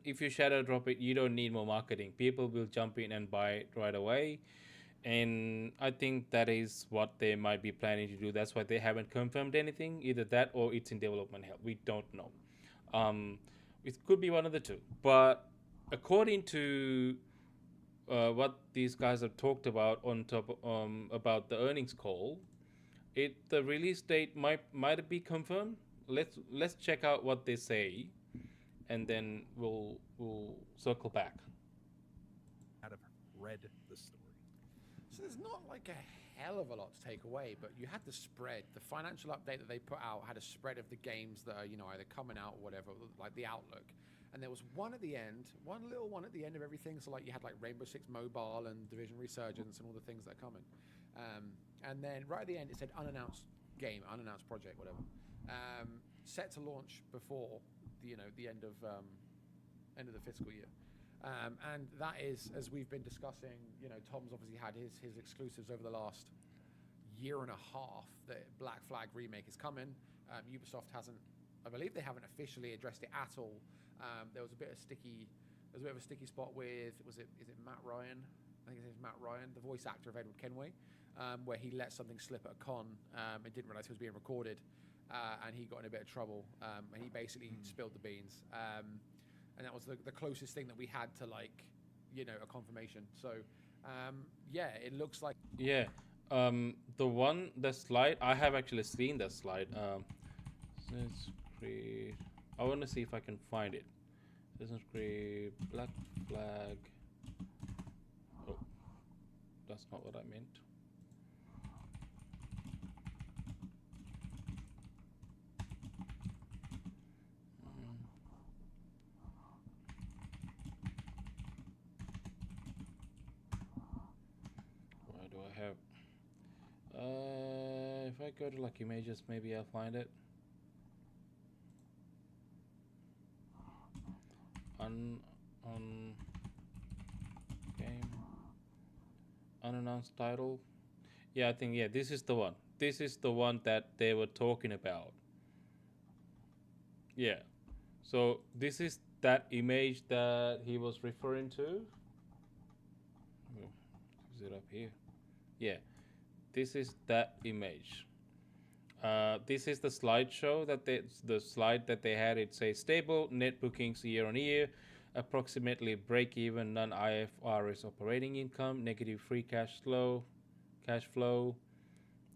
if you shadow drop it, you don't need more marketing. People will jump in and buy it right away. And I think that is what they might be planning to do. That's why they haven't confirmed anything. Either that or it's in development hell. We don't know. It could be one of the two. But according to what these guys have talked about on top about the earnings call, the release date might be confirmed. Let's check out what they say, and then we'll circle back. I'd have read the story. So there's not like a hell of a lot to take away, but you had the spread. The financial update that they put out had a spread of the games that are, either coming out or whatever, like the outlook. And there was one at the end, one little one at the end of everything. So like you had like Rainbow Six Mobile and Division Resurgence and all the things that are coming. And then right at the end it said unannounced game, unannounced project, whatever. Set to launch before the end of the fiscal year. And that is, as we've been discussing, you know, Tom's obviously had his exclusives over the last year and a half. That Black Flag Remake is coming. Ubisoft hasn't, I believe they haven't officially addressed it at all. There was a bit of a sticky spot with, is it Matt Ryan? I think his name's Matt Ryan, the voice actor of Edward Kenway, where he let something slip at a con and didn't realize it was being recorded, and he got in a bit of trouble, and he basically spilled the beans. And that was the closest thing that we had to, like, you know, a confirmation. So, yeah, it looks like... Yeah, the slide, I have actually seen that slide. Assassin's Creed, I want to see if I can find it. Assassin's Creed, Black Flag. Oh, that's not what I meant. Why do I have? If I go to like images, maybe I'll find it. On game unannounced title. Yeah, I think this is the one. This is the one that they were talking about. Yeah. So this is that image that he was referring to. Is it up here? Yeah. This is that image. This is the slideshow the slide that they had. It says stable net bookings year on year, approximately break even non-IFRS operating income, negative free cash flow.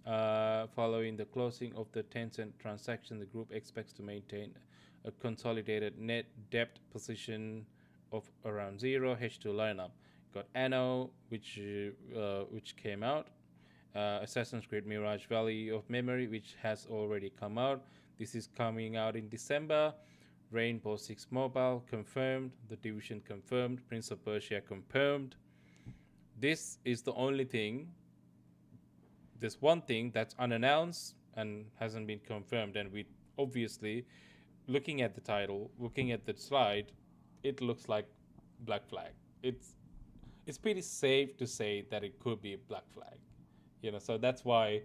Following the closing of the Tencent transaction, the group expects to maintain a consolidated net debt position of around 0. H2 lineup got Anno, which came out. Assassin's Creed Mirage Valley of Memory, which has already come out. This is coming out in December. Rainbow Six Mobile confirmed. The Division confirmed. Prince of Persia confirmed. This is the only thing. There's one thing that's unannounced and hasn't been confirmed. And we obviously, looking at the title, looking at the slide, it looks like Black Flag. It's pretty safe to say that it could be Black Flag. You know, so that's why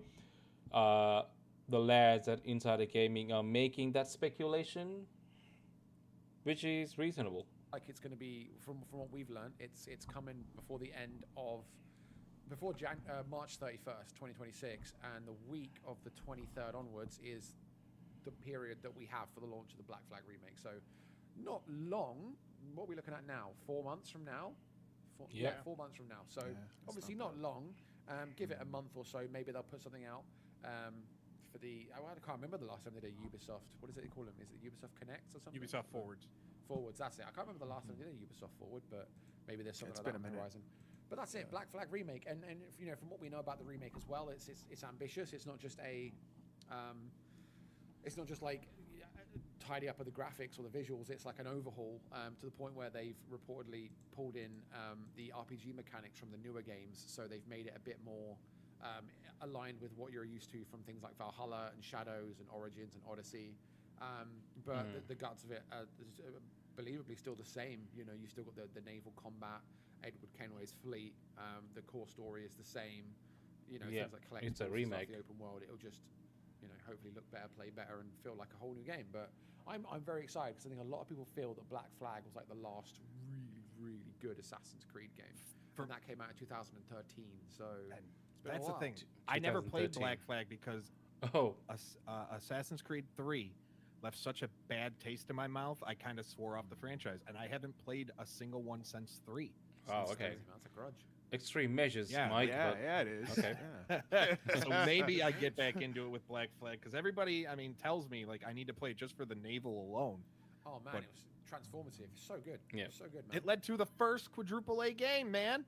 the lads at Insider Gaming are making that speculation, which is reasonable. Like it's going to be, from what we've learned, it's coming before the end of, March 31st, 2026, and the week of the 23rd onwards is the period that we have for the launch of the Black Flag Remake. So not long. What are we looking at now? 4 months from now? 4 months from now. So obviously not long. Give it a month or so. Maybe they'll put something out for the... I can't remember the last time they did Ubisoft. What is it they call them? Is it Ubisoft Connects or something? Ubisoft Forwards. Forwards, that's it. I can't remember the last time they did a Ubisoft Forward, but maybe there's something like that on the horizon. But that's it, Black Flag Remake. And you know, from what we know about the remake as well, it's ambitious. It's not just like tidy up of the graphics or the visuals. It's like an overhaul to the point where they've reportedly pulled in the RPG mechanics from the newer games, so they've made it a bit more aligned with what you're used to from things like Valhalla and Shadows and Origins and Odyssey. But the guts of it are believably still the same. You know, you still got the naval combat, Edward Kenway's fleet. The core story is the same. You know, things like collectibles, it's a remake. The open world. It'll just, you know, hopefully look better, play better, and feel like a whole new game. But I'm very excited because I think a lot of people feel that Black Flag was like the last really good Assassin's Creed game, and that came out in 2013. So that's the thing. I never played Black Flag because Assassin's Creed 3 left such a bad taste in my mouth. I kind of swore off the franchise, and I haven't played a single one since 3. Oh, okay. That's a grudge. Extreme measures, Mike. Yeah, it is. Okay. So maybe I get back into it with Black Flag because everybody, I mean, tells me like I need to play it just for the naval alone. Oh man, it was transformative. So good. Yeah. So good, man. It led to the first quadruple A game, man.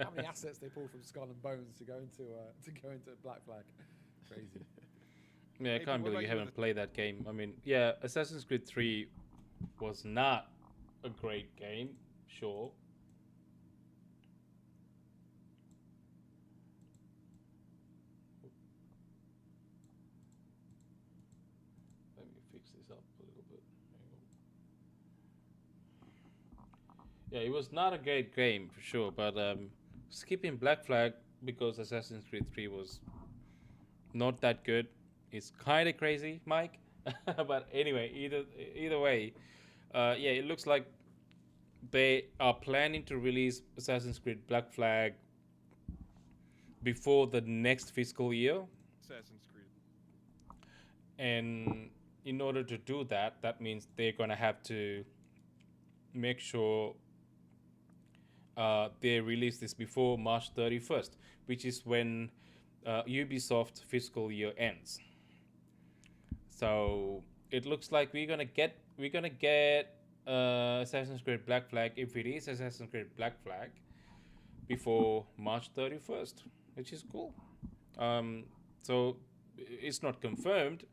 How many assets they pulled from Skull and Bones to go into Black Flag? Crazy. Yeah, I can't believe you haven't played that game. I mean, yeah, Assassin's Creed 3 was not a great game, sure. Let me fix this up a little bit. Yeah, it was not a great game for sure, but skipping Black Flag because Assassin's Creed 3 was not that good is kind of crazy, Mike. But anyway, either way, yeah, it looks like they are planning to release Assassin's Creed Black Flag before the next fiscal year. Assassin's Creed. And in order to do that, that means they're gonna have to make sure they release this before March 31st, which is when Ubisoft fiscal year ends. So it looks like we're gonna get Assassin's Creed Black Flag, if it is Assassin's Creed Black Flag, before March 31st, which is cool. So it's not confirmed,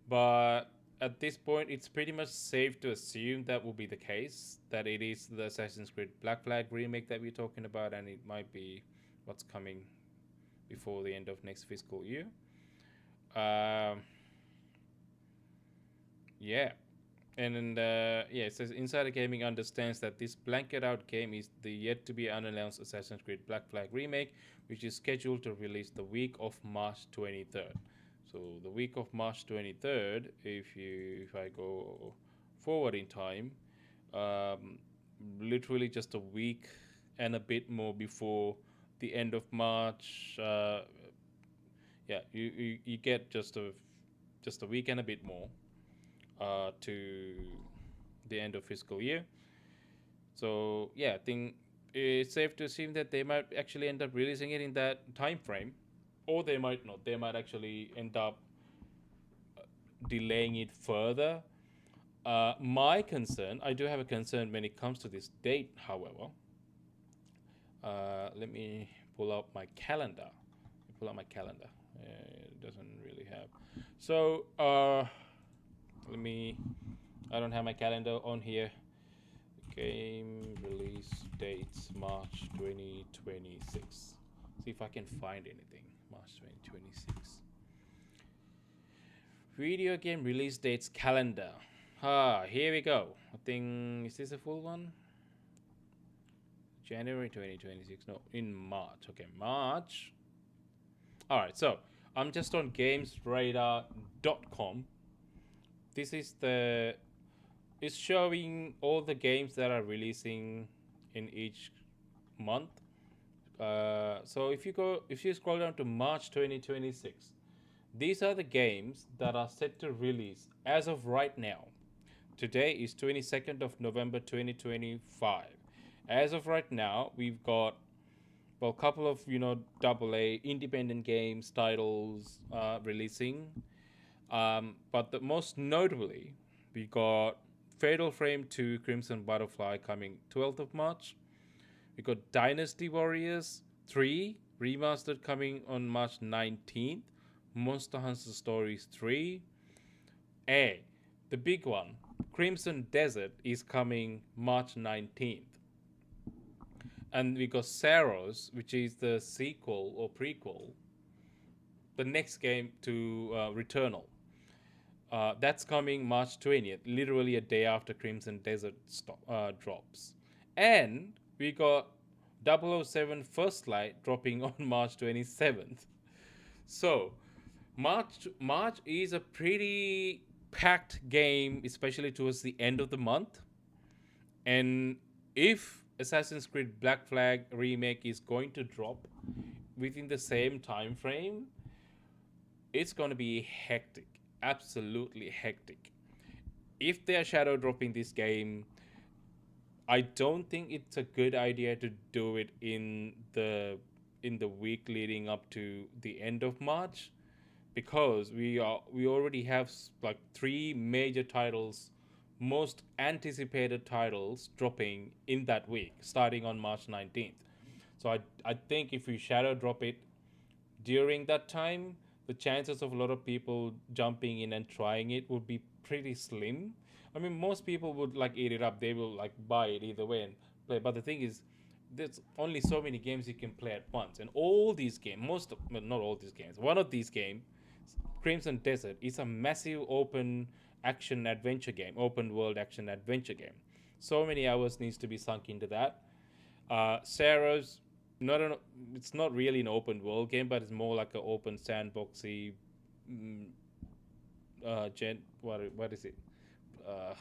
but at this point, it's pretty much safe to assume that will be the case, that it is the Assassin's Creed Black Flag remake that we're talking about, and it might be what's coming before the end of next fiscal year. Yeah. And yeah, it says Insider Gaming understands that this blanket out game is the yet to be unannounced Assassin's Creed Black Flag remake, which is scheduled to release the week of March 23rd. So the week of March 23rd, if I go forward in time, literally just a week and a bit more before the end of March. Yeah, you get just a week and a bit more to the end of fiscal year. So yeah, I think it's safe to assume that they might actually end up releasing it in that time frame, or they might not. They might actually end up delaying it further. My concern, I do have a concern when it comes to this date, however. Let me pull up my calendar. It doesn't really have. So, I don't have my calendar on here. Game release dates, March 2026. See if I can find anything. March 2026. Video game release dates calendar. Here we go. I think, is this a full one? January 2026. No, in March. Okay, March. Alright, so I'm just on gamesradar.com. This is it's showing all the games that are releasing in each month. So if you scroll down to March 2026, these are the games that are set to release as of right now. Today is 22nd of November 2025. As of right now, we've got a couple of AA independent games titles releasing, but the most notably, we got Fatal Frame 2 Crimson Butterfly coming 12th of March. We got Dynasty Warriors 3 Remastered coming on March 19th. Monster Hunter Stories 3. And the big one, Crimson Desert, is coming March 19th. And we got Saros, which is the sequel or prequel, the next game to Returnal. That's coming March 20th, literally a day after Crimson Desert drops. And we got 007 First Light dropping on March 27th. So, March is a pretty packed game, especially towards the end of the month. And if Assassin's Creed Black Flag Remake is going to drop within the same time frame, it's going to be hectic. Absolutely hectic. If they are shadow dropping this game, I don't think it's a good idea to do it in the week leading up to the end of March, because we already have like 3 major titles, most anticipated titles dropping in that week, starting on March 19th. So I think if we shadow drop it during that time, the chances of a lot of people jumping in and trying it would be pretty slim. I mean, most people would like eat it up. They will like buy it either way and play. But the thing is, there's only so many games you can play at once. And all these games, not all these games, one of these games, Crimson Desert, is a massive open world action adventure game. So many hours needs to be sunk into that. Sarah's it's not really an open world game, but it's more like an open sandboxy. What is it? I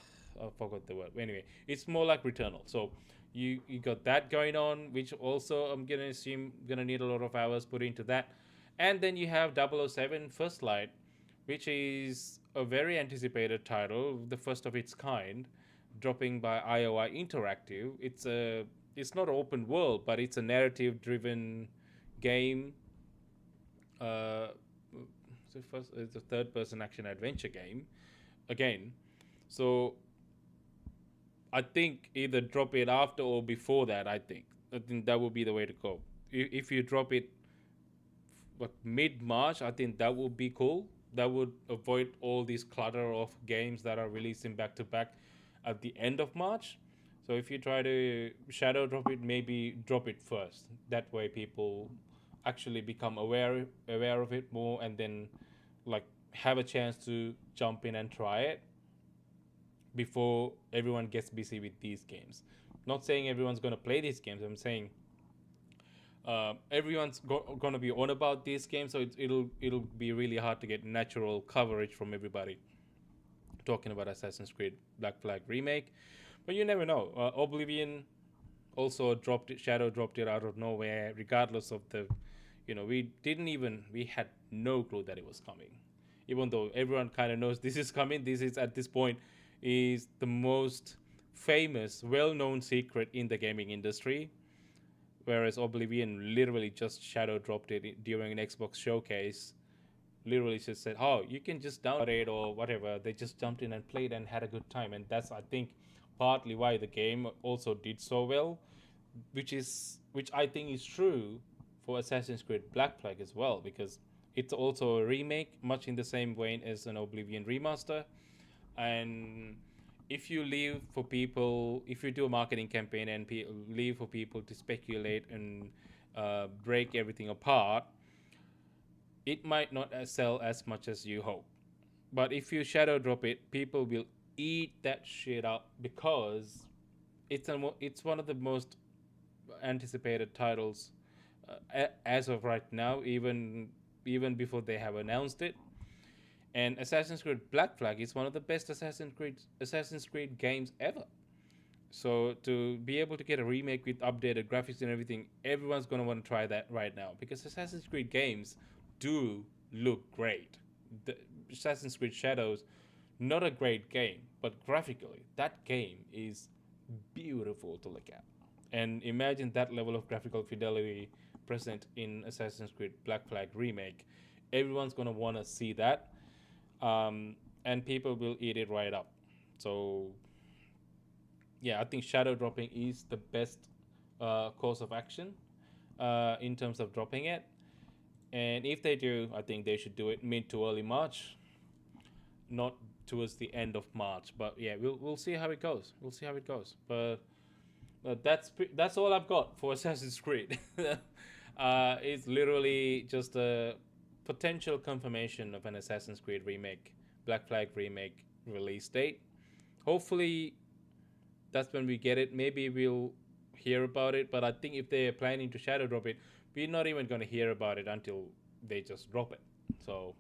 forgot the word. Anyway, it's more like Returnal. So you got that going on, which also I'm gonna assume gonna need a lot of hours put into that. And then you have 007 First Light, which is a very anticipated title, the first of its kind, dropping by IOI Interactive. It's not open world, but it's a narrative driven game. It's a third person action adventure game again. So I think either drop it after or before that. I think that would be the way to go. If you drop it mid March, I think that would be cool. That would avoid all this clutter of games that are releasing back to back at the end of March. So if you try to shadow drop it, maybe drop it first. That way people actually become aware of it more, and then like have a chance to jump in and try it before everyone gets busy with these games. Not saying everyone's going to play these games. I'm saying everyone's going to be on about these games, so it'll be really hard to get natural coverage from everybody talking about Assassin's Creed Black Flag Remake. But you never know. Oblivion also Shadow dropped it out of nowhere, regardless of the, we had no clue that it was coming. Even though everyone kind of knows this is coming, this is at this point is the most famous, well-known secret in the gaming industry. Whereas Oblivion literally just shadow dropped it during an Xbox showcase. Literally just said, "Oh, you can just download it or whatever." They just jumped in and played and had a good time, and that's, I think, partly why the game also did so well, which I think is true for Assassin's Creed Black Flag as well, because it's also a remake, much in the same vein as an Oblivion remaster. And if you do a marketing campaign and leave for people to speculate and break everything apart, it might not sell as much as you hope. But if you shadow drop it, people will eat that shit up, because it's one of the most anticipated titles as of right now, even before they have announced it. And Assassin's Creed Black Flag is one of the best Assassin's Creed games ever. So to be able to get a remake with updated graphics and everything, everyone's going to want to try that right now, because Assassin's Creed games do look great. The Assassin's Creed Shadows, not a great game, but graphically, that game is beautiful to look at. And imagine that level of graphical fidelity present in Assassin's Creed Black Flag Remake. Everyone's going to want to see that. And people will eat it right up. So yeah, I think shadow dropping is the best course of action in terms of dropping it. And if they do, I think they should do it mid to early March, not towards the end of March. But yeah, we'll see how it goes. But that's all I've got for Assassin's Creed. It's literally just a potential confirmation of an Assassin's Creed remake, Black Flag remake release date. Hopefully that's when we get it. Maybe we'll hear about it, but I think if they're planning to shadow drop it, we're not even going to hear about it until they just drop it. So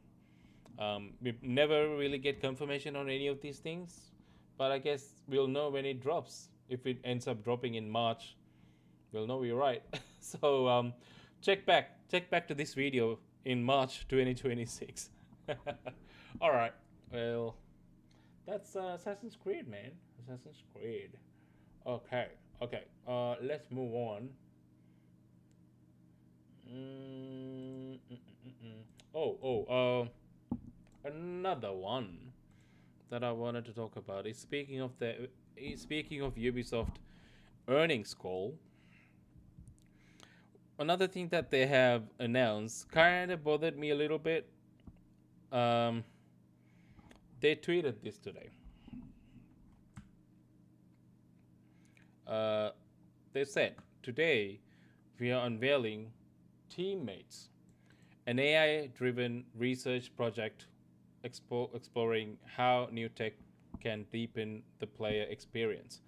we never really get confirmation on any of these things, but I guess we'll know when it drops. If it ends up dropping in March, we'll know we're right. So check back to this video in March 2026. All right. Well, that's Assassin's Creed, man. Assassin's Creed. Okay. Let's move on. Another one that I wanted to talk about is speaking of Ubisoft earnings call. Another thing that they have announced kind of bothered me a little bit. They tweeted this today. They said, "Today, we are unveiling Teammates, an AI-driven research project exploring how new tech can deepen the player experience.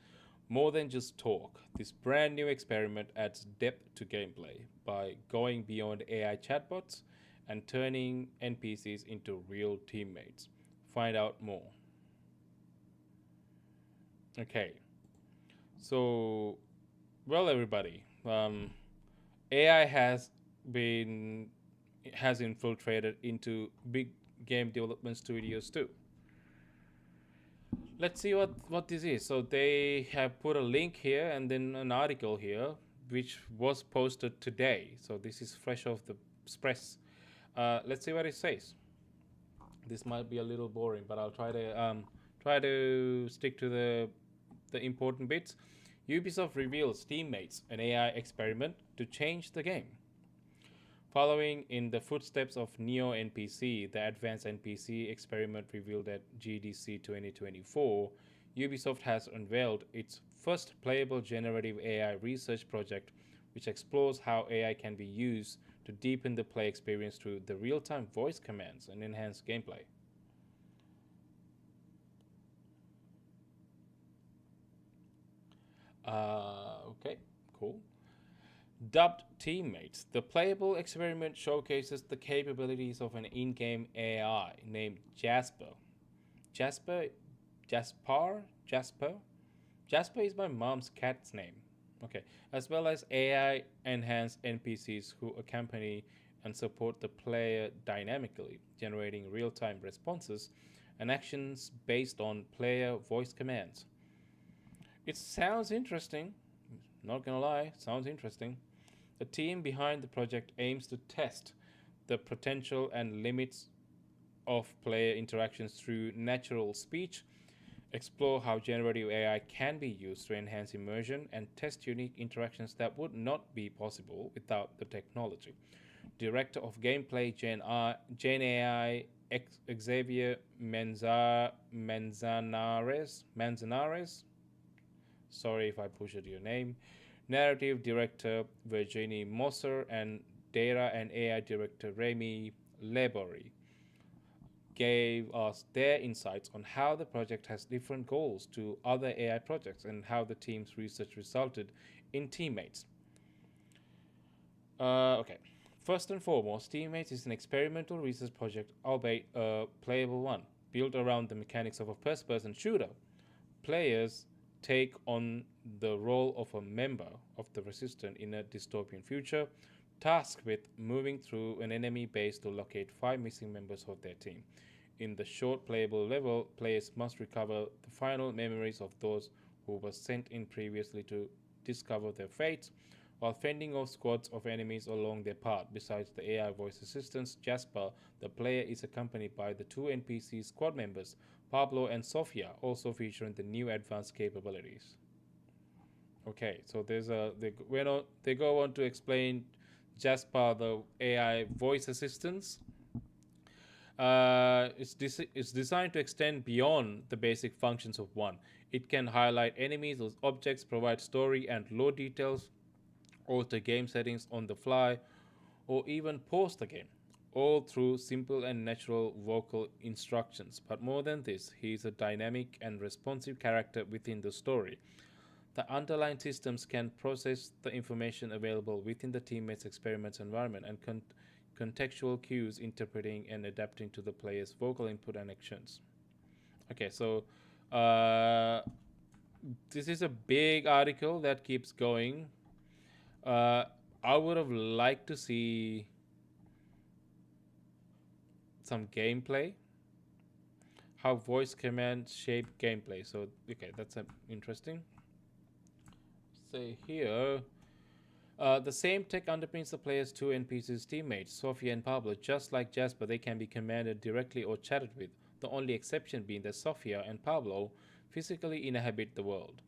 More than just talk, this brand new experiment adds depth to gameplay by going beyond AI chatbots and turning NPCs into real teammates. Find out more. Okay, so, well, everybody, AI has infiltrated into big game development studios too. Let's see what this is. So they have put a link here and then an article here, which was posted today. So this is fresh off the press. Let's see what it says. This might be a little boring, but I'll try to stick to the important bits. Ubisoft reveals Teammates, an AI experiment to change the game. Following in the footsteps of Neo NPC, the advanced NPC experiment revealed at GDC 2024, Ubisoft has unveiled its first playable generative AI research project, which explores how AI can be used to deepen the play experience through the real-time voice commands and enhance gameplay. Okay, cool. Dubbed Teammates, the playable experiment showcases the capabilities of an in-game AI named Jasper. Jasper is my mom's cat's name. Okay, as well as AI enhanced NPCs who accompany and support the player dynamically, generating real-time responses and actions based on player voice commands. It sounds interesting. Not gonna lie, sounds interesting. The team behind the project aims to test the potential and limits of player interactions through natural speech, explore how generative AI can be used to enhance immersion, and test unique interactions that would not be possible without the technology. Director of Gameplay Gen AI Xavier Manzanares. Sorry if I butchered your name. Narrative Director Virginie Mosser and Data and AI Director Remy Laborie gave us their insights on how the project has different goals to other AI projects and how the team's research resulted in Teammates. Okay, first and foremost, Teammates is an experimental research project, albeit a playable one, built around the mechanics of a first-person shooter. Players take on the role of a member of the Resistance in a dystopian future, tasked with moving through an enemy base to locate 5 missing members of their team. In the short playable level, players must recover the final memories of those who were sent in previously to discover their fates, while fending off squads of enemies along their path. Besides the AI voice assistants, Jasper, the player is accompanied by the 2 NPC squad members, Pablo and Sofia, also featuring the new advanced capabilities. Okay, so they go on to explain Jasper, the AI voice assistants. It's designed to extend beyond the basic functions of one. It can highlight enemies or objects, provide story and lore details, alter game settings on the fly, or even pause the game, all through simple and natural vocal instructions. But more than this, he is a dynamic and responsive character within the story. The underlying systems can process the information available within the teammates' experiments environment and contextual cues, interpreting and adapting to the player's vocal input and actions. Okay, so this is a big article that keeps going. I would have liked to see some gameplay, how voice commands shape gameplay. So, okay, that's interesting. Say here, the same tech underpins the player's 2 NPCs teammates, Sofia and Pablo. Just like Jasper, they can be commanded directly or chatted with, the only exception being that Sofia and Pablo physically inhabit the world.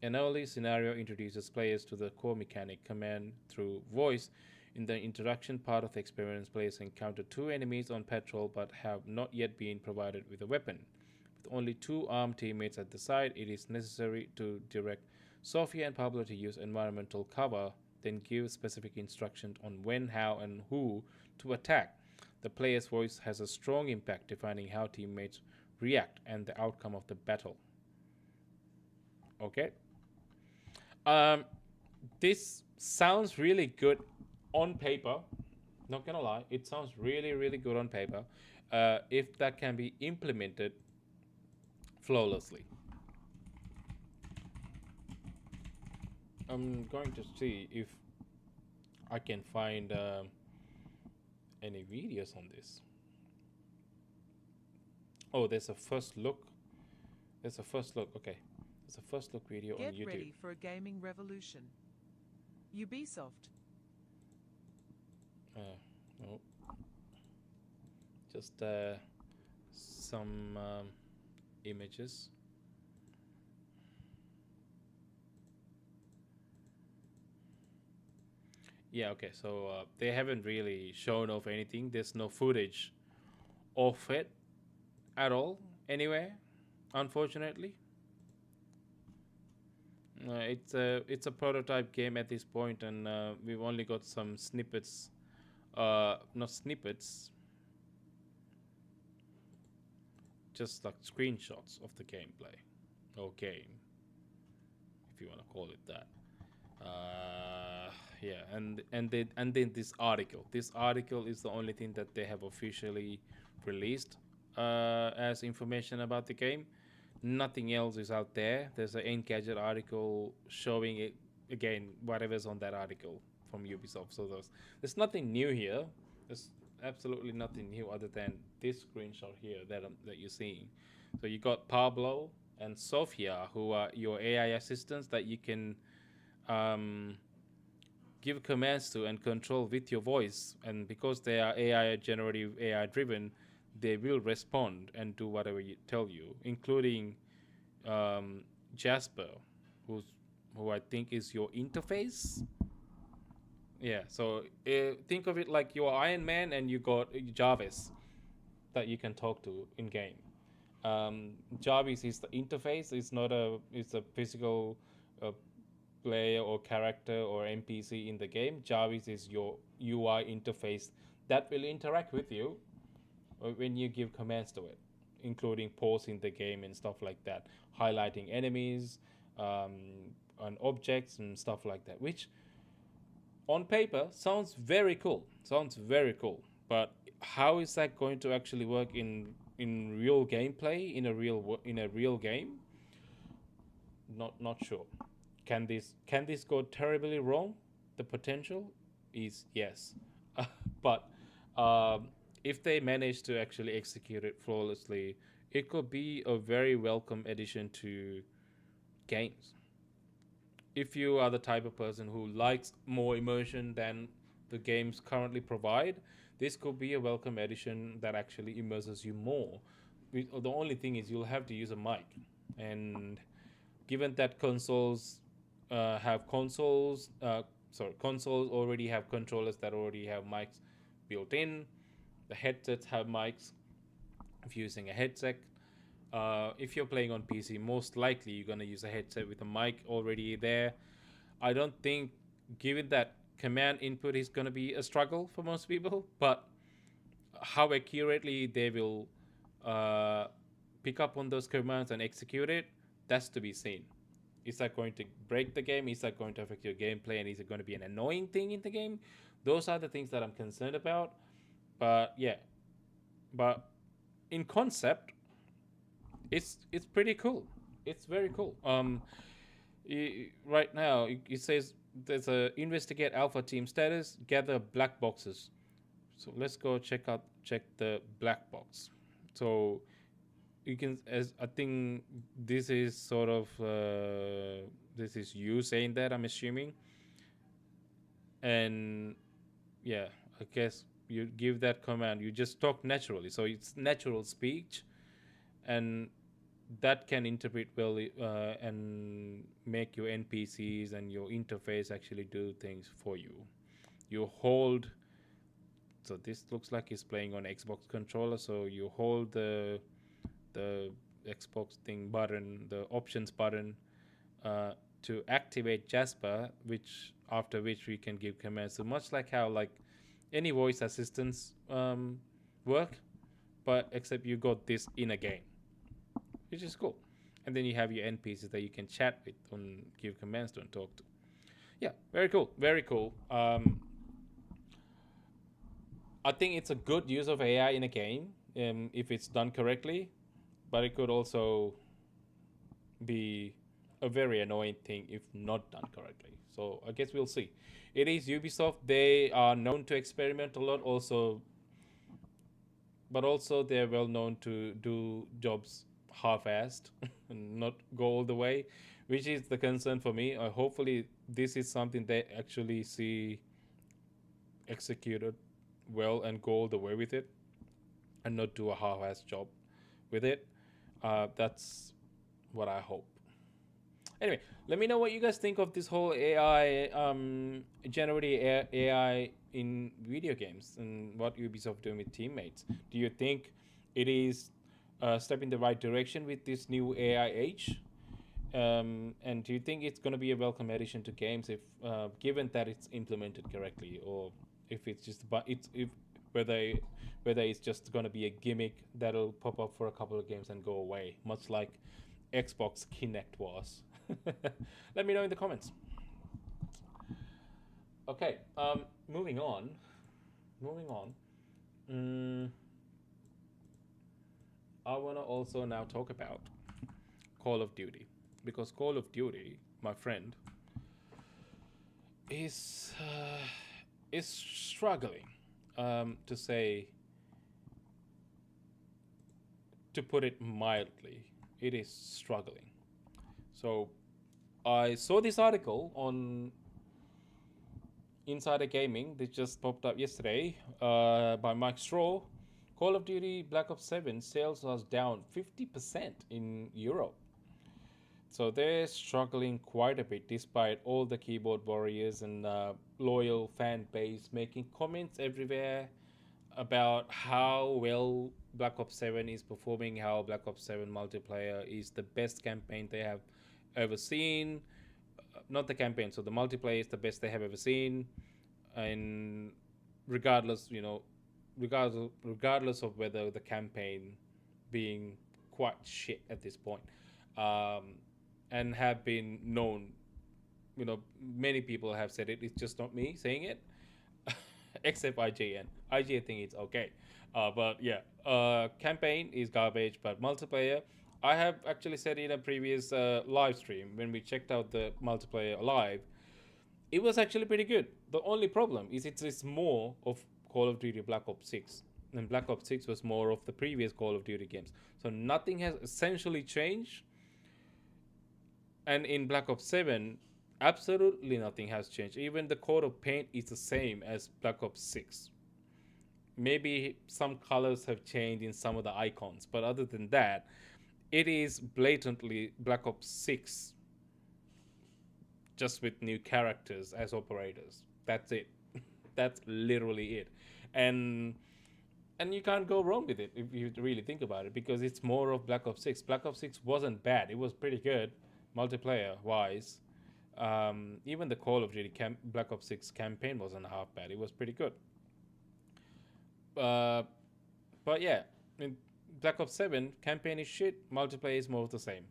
An early scenario introduces players to the core mechanic, command through voice. In the introduction part of the experience, players encounter 2 enemies on patrol but have not yet been provided with a weapon. With only 2 armed teammates at the side, it is necessary to direct Sofia and Pablo to use environmental cover, then give specific instructions on when, how, and who to attack. The player's voice has a strong impact, defining how teammates react and the outcome of the battle. Okay, This sounds really good on paper. Not gonna lie, it sounds really, really good on paper. If that can be implemented flawlessly. I'm going to see if I can find any videos on this. Oh, there's a first look. There's a first look. Okay, there's a first look video on YouTube. Get ready for a gaming revolution. Ubisoft. No. Just some images. Yeah, okay, so they haven't really shown off anything. There's no footage of it at all anywhere, unfortunately. It's a prototype game at this point, and we've only got some snippets, not snippets, just like screenshots of the gameplay or game, if you want to call it that. Yeah, and then this article is the only thing that they have officially released as information about the game. Nothing else is out there. There's an Engadget article showing it again, whatever's on that article from Ubisoft. So there's nothing new here. There's absolutely nothing new other than this screenshot here that you're seeing. So you got Pablo and Sofia, who are your AI assistants that you can give commands to and control with your voice. And because they are AI generative, AI driven, they will respond and do whatever you tell you, including Jasper, who I think is your interface. Yeah, so think of it like your Iron Man, and you got Jarvis that you can talk to in game. Jarvis is the interface. It's a physical player or character or NPC in the game. Jarvis is your UI interface that will interact with you when you give commands to it, including pausing the game and stuff like that, highlighting enemies and objects and stuff like that, which on paper sounds very cool. But how is that going to actually work in real gameplay, in a real game? Not sure. Can this go terribly wrong? The potential is yes. But if they manage to actually execute it flawlessly, it could be a very welcome addition to games. If you are the type of person who likes more immersion than the games currently provide, this could be a welcome addition that actually immerses you more. The only thing is you'll have to use a mic, and given that consoles already have controllers that already have mics built in. The headsets have mics. If you're using a headset, if you're playing on PC, most likely you're going to use a headset with a mic already there. I don't think, given that command input is going to be a struggle for most people, but how accurately they will pick up on those commands and execute it, that's to be seen. Is that going to break the game? Is that going to affect your gameplay? And is it going to be an annoying thing in the game? Those are the things that I'm concerned about. But yeah, but in concept, it's pretty cool. It's very cool. Right now it says there's a investigate alpha team status, gather black boxes. So let's go check the black box. So you can, as I think this is sort of this is you saying that, I'm assuming. And yeah, I guess you give that command, you just talk naturally, so it's natural speech, and that can interpret well and make your NPCs and your interface actually do things for you. You hold, so this looks like it's playing on Xbox controller, so you hold the Xbox thing button, the options button, to activate Jasper, after which we can give commands. So much like how like any voice assistants work, but except you got this in a game, which is cool. and then you have your NPCs that you can chat with and give commands to and talk to. Yeah, very cool, very cool. I think it's a good use of AI in a game if it's done correctly, but it could also be a very annoying thing if not done correctly. So I guess we'll see. It is Ubisoft. They are known to experiment a lot, but also they're well known to do jobs half-assed and not go all the way, which is the concern for me. Hopefully, this is something they actually see executed well and go all the way with it, and not do a half-assed job with it. That's what I hope. Anyway, let me know what you guys think of this whole AI, generative AI in video games, and what Ubisoft doing with teammates. Do you think it is a step in the right direction with this new AI age? And do you think it's going to be a welcome addition to games if, given that it's implemented correctly, or if it's just whether it's just going to be a gimmick that'll pop up for a couple of games and go away, much like Xbox Kinect was? Let me know in the comments. Okay, moving on. I want to also now talk about Call of Duty, because Call of Duty, my friend, is struggling, to put it mildly. It is struggling. So I saw this article on Insider Gaming that just popped up yesterday by Mike Straw. Call of Duty Black Ops 7 sales was down 50% in Europe. So they're struggling quite a bit, despite all the keyboard warriors and loyal fan base making comments everywhere about how well Black Ops 7 is performing, how Black Ops 7 multiplayer is the best campaign they have ever seen. Not the campaign, so the multiplayer is the best they have ever seen. And regardless of whether the campaign being quite shit at this point, and have been known, many people have said it. It's just not me saying it, except IGN. IGN think it's okay, but yeah, campaign is garbage, but multiplayer, I have actually said in a previous live stream when we checked out the multiplayer live, it was actually pretty good. The only problem is it's more of Call of Duty Black Ops 6, and Black Ops 6 was more of the previous Call of Duty games. So nothing has essentially changed. And in Black Ops 7, absolutely nothing has changed. Even the coat of paint is the same as Black Ops 6. Maybe some colors have changed in some of the icons, but other than that, it is blatantly Black Ops 6, just with new characters as operators. That's it. That's literally it. And you can't go wrong with it if you really think about it, because it's more of Black Ops 6. Black Ops 6 wasn't bad. It was pretty good, multiplayer-wise. Even the Call of Duty Black Ops 6 campaign wasn't half bad. It was pretty good. But yeah, in Black Ops 7, campaign is shit, multiplayer is more of the same.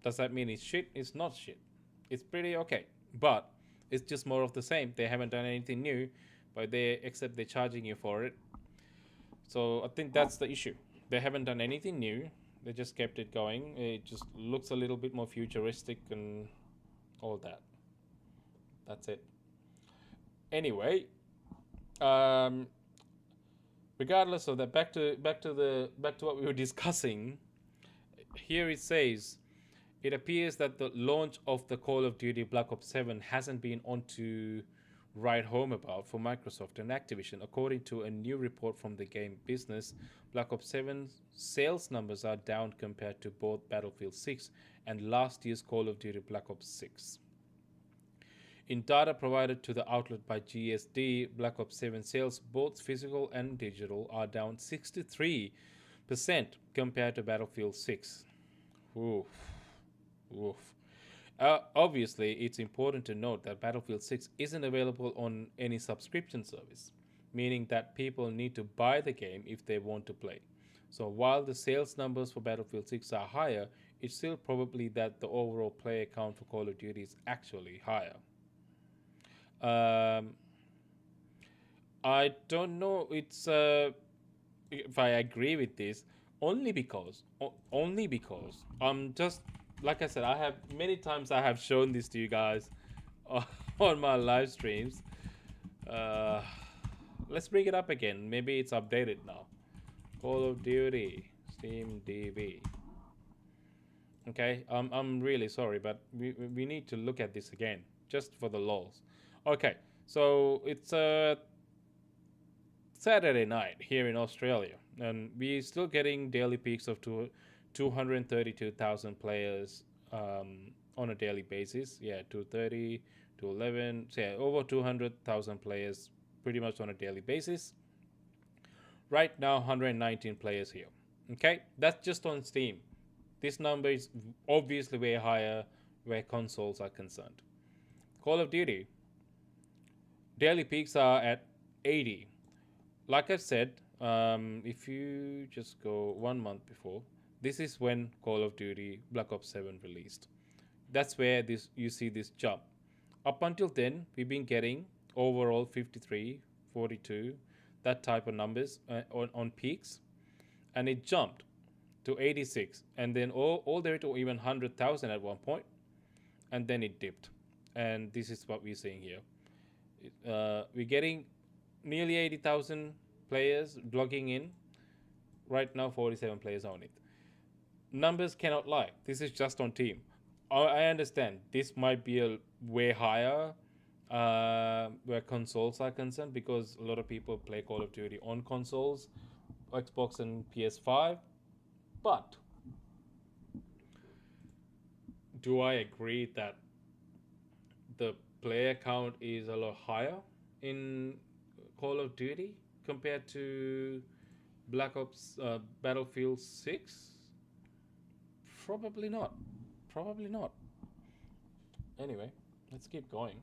Does that mean it's shit? It's not shit. It's pretty okay, but it's just more of the same. They haven't done anything new, but except they're charging you for it. So I think that's the issue. They haven't done anything new. They just kept it going. It just looks a little bit more futuristic and all that. That's it. Anyway, regardless of that, back to what we were discussing. Here it says, it appears that the launch of the Call of Duty Black Ops 7 hasn't been on to write home about for Microsoft and Activision. According to a new report from the game business, Black Ops 7 sales numbers are down compared to both Battlefield 6 and last year's Call of Duty Black Ops 6. In data provided to the outlet by GSD, Black Ops 7 sales, both physical and digital, are down 63% compared to Battlefield 6. Oof. Obviously, it's important to note that Battlefield 6 isn't available on any subscription service, meaning that people need to buy the game if they want to play. So while the sales numbers for Battlefield 6 are higher, it's still probably that the overall player count for Call of Duty is actually higher. I don't know. It's if I agree with this, only because I'm just like I said. I have many times I have shown this to you guys on my live streams. Uh, let's bring it up again. Maybe it's updated now. Call of Duty Steam DB. Okay, I'm really sorry, but we need to look at this again just for the lols. Okay, so it's Saturday night here in Australia, and we're still getting daily peaks of 232,000 players on a daily basis. Yeah, 230, 211, so yeah, over 200,000 players pretty much on a daily basis. Right now, 119 players here. Okay, that's just on Steam. This number is obviously way higher where consoles are concerned. Call of Duty, daily peaks are at 80. Like I've said, if you just go 1 month before, this is when Call of Duty Black Ops 7 released. That's where you see this jump. Up until then, we've been getting overall 53, 42, that type of numbers on peaks, and it jumped to 86, and then all the way to even 100,000 at one point, and then it dipped. And this is what we're seeing here. We're getting nearly 80,000 players logging in. Right now, 47 players on it. Numbers cannot lie. This is just on Team. I understand this might be a way higher where consoles are concerned, because a lot of people play Call of Duty on consoles, Xbox and PS5. But do I agree that the player count is a lot higher in Call of Duty compared to Black Ops Battlefield 6? Probably not. Probably not. Anyway, let's keep going.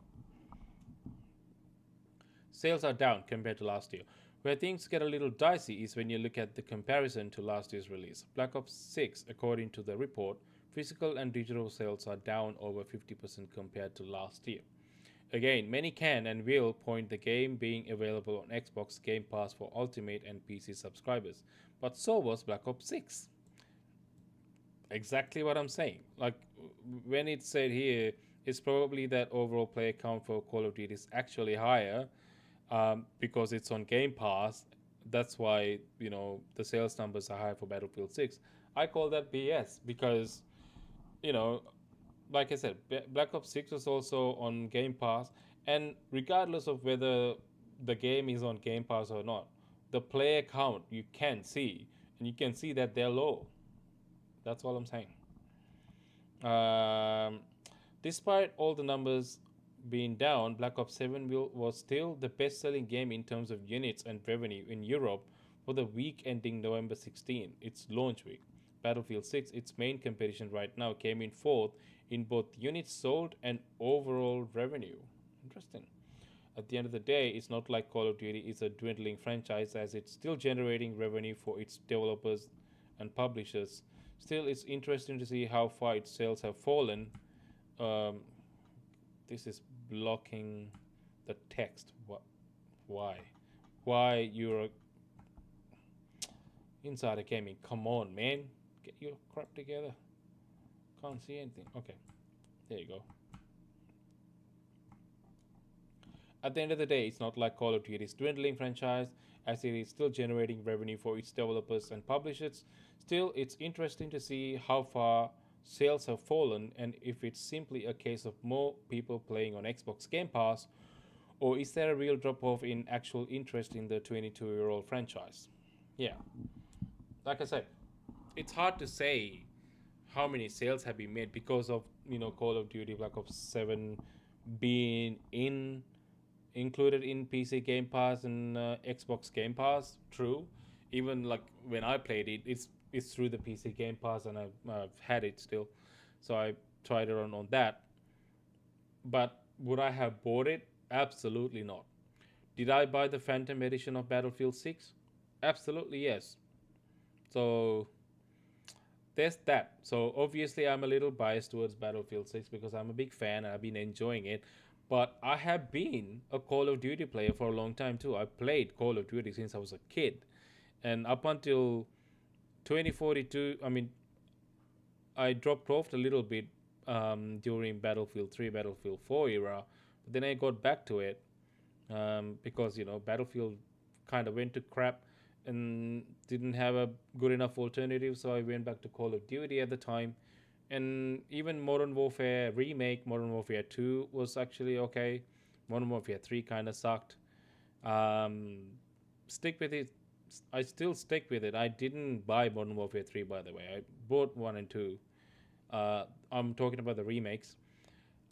Sales are down compared to last year. Where things get a little dicey is when you look at the comparison to last year's release. Black Ops 6, according to the report, physical and digital sales are down over 50% compared to last year. Again, many can and will point the game being available on Xbox Game Pass for Ultimate and PC subscribers, but so was Black Ops 6. Exactly what I'm saying. Like, when it's said here, it's probably that overall player count for Call of Duty is actually higher because it's on Game Pass. That's why, the sales numbers are high for Battlefield 6. I call that BS because, like I said, Black Ops 6 was also on Game Pass, and regardless of whether the game is on Game Pass or not, the player count you can see, and you can see that they're low. That's all I'm saying. Despite all the numbers being down, Black Ops 7 was still the best-selling game in terms of units and revenue in Europe for the week ending November 16, its launch week. Battlefield 6, its main competition right now, came in fourth in both units sold and overall revenue. Interesting. At the end of the day, it's not like Call of Duty is a dwindling franchise, as it's still generating revenue for its developers and publishers. Still, it's interesting to see how far its sales have fallen. This is blocking the text. What? Why? Why you're Insider Gaming? Come on, man. Get your crap together. Can't see anything. Okay. There you go. At the end of the day, it's not like Call of Duty's dwindling franchise, as it is still generating revenue for its developers and publishers. Still, it's interesting to see how far sales have fallen, and if it's simply a case of more people playing on Xbox Game Pass, or is there a real drop-off in actual interest in the 22-year-old franchise? Yeah. Like I said, it's hard to say how many sales have been made because of, Call of Duty Black Ops 7 being included in PC Game Pass and Xbox Game Pass. True. Even like when I played it, it's through the PC Game Pass, and I've had it still, so I tried it on that. But would I have bought it? Absolutely not. Did I buy the Phantom Edition of Battlefield 6? Absolutely yes. So there's that. So obviously I'm a little biased towards Battlefield 6 because I'm a big fan and I've been enjoying it. But I have been a Call of Duty player for a long time too. I played Call of Duty since I was a kid. And up until 2042, I mean, I dropped off a little bit during Battlefield 3, Battlefield 4 era. But then I got back to it because, Battlefield kind of went to crap and didn't have a good enough alternative. So I went back to Call of Duty at the time. And even Modern Warfare Remake, Modern Warfare 2 was actually okay. Modern Warfare 3 kind of sucked. Um, Stick with it. I still stick with it. I didn't buy Modern Warfare 3, by the way. I bought 1 and 2. I'm talking about the remakes.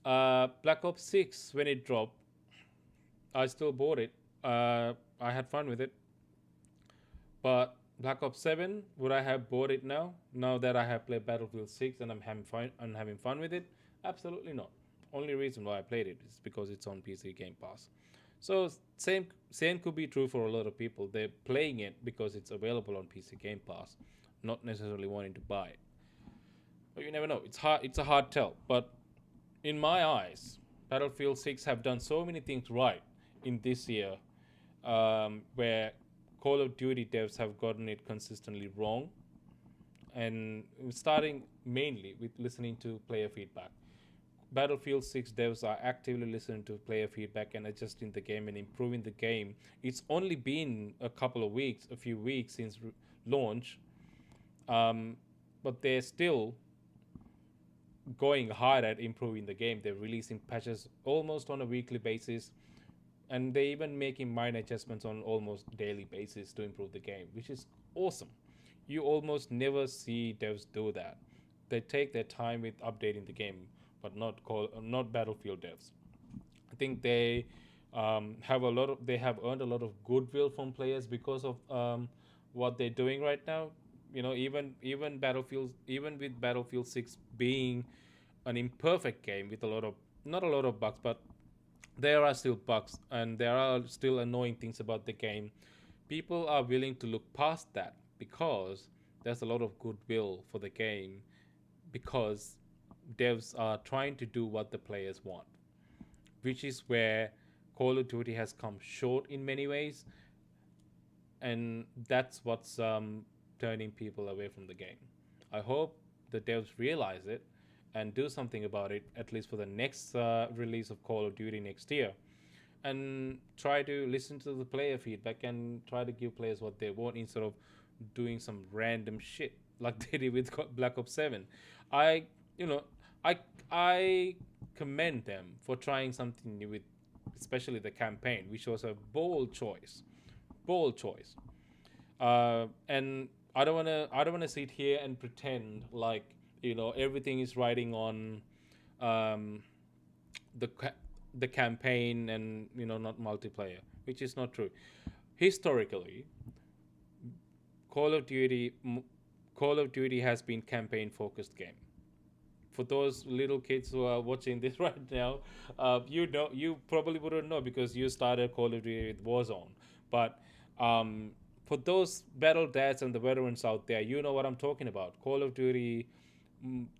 Black Ops 6, when it dropped, I still bought it. I had fun with it. But Black Ops 7, would I have bought it now? Now that I have played Battlefield 6 and I'm having fun with it? Absolutely not. Only reason why I played it is because it's on PC Game Pass. So same could be true for a lot of people. They're playing it because it's available on PC Game Pass, not necessarily wanting to buy it. But you never know. It's a hard tell. But in my eyes, Battlefield 6 have done so many things right in this year, where Call of Duty devs have gotten it consistently wrong. And starting mainly with listening to player feedback. Battlefield 6 devs are actively listening to player feedback and adjusting the game and improving the game. It's only been a few weeks since launch, but they're still going hard at improving the game. They're releasing patches almost on a weekly basis, and they're even making minor adjustments on almost daily basis to improve the game, which is awesome. You almost never see devs do that. They take their time with updating the game, but not Battlefield devs. I think they have earned a lot of goodwill from players because of what they're doing right now. Even with Battlefield 6 being an imperfect game with not a lot of bugs, but there are still bugs and there are still annoying things about the game. People are willing to look past that because there's a lot of goodwill for the game, because devs are trying to do what the players want, which is where Call of Duty has come short in many ways, and that's what's turning people away from the game. I hope the devs realize it and do something about it, at least for the next release of Call of Duty next year, and try to listen to the player feedback and try to give players what they want instead of doing some random shit like they did with Black Ops 7. I you know I commend them for trying something new with, especially the campaign, which was a bold choice. And I don't wanna sit here and pretend like everything is riding on the campaign and not multiplayer, which is not true. Historically, Call of Duty has been campaign focused game. For those little kids who are watching this right now, you probably wouldn't know because you started Call of Duty with Warzone. But for those battle dads and the veterans out there, you know what I'm talking about. Call of Duty,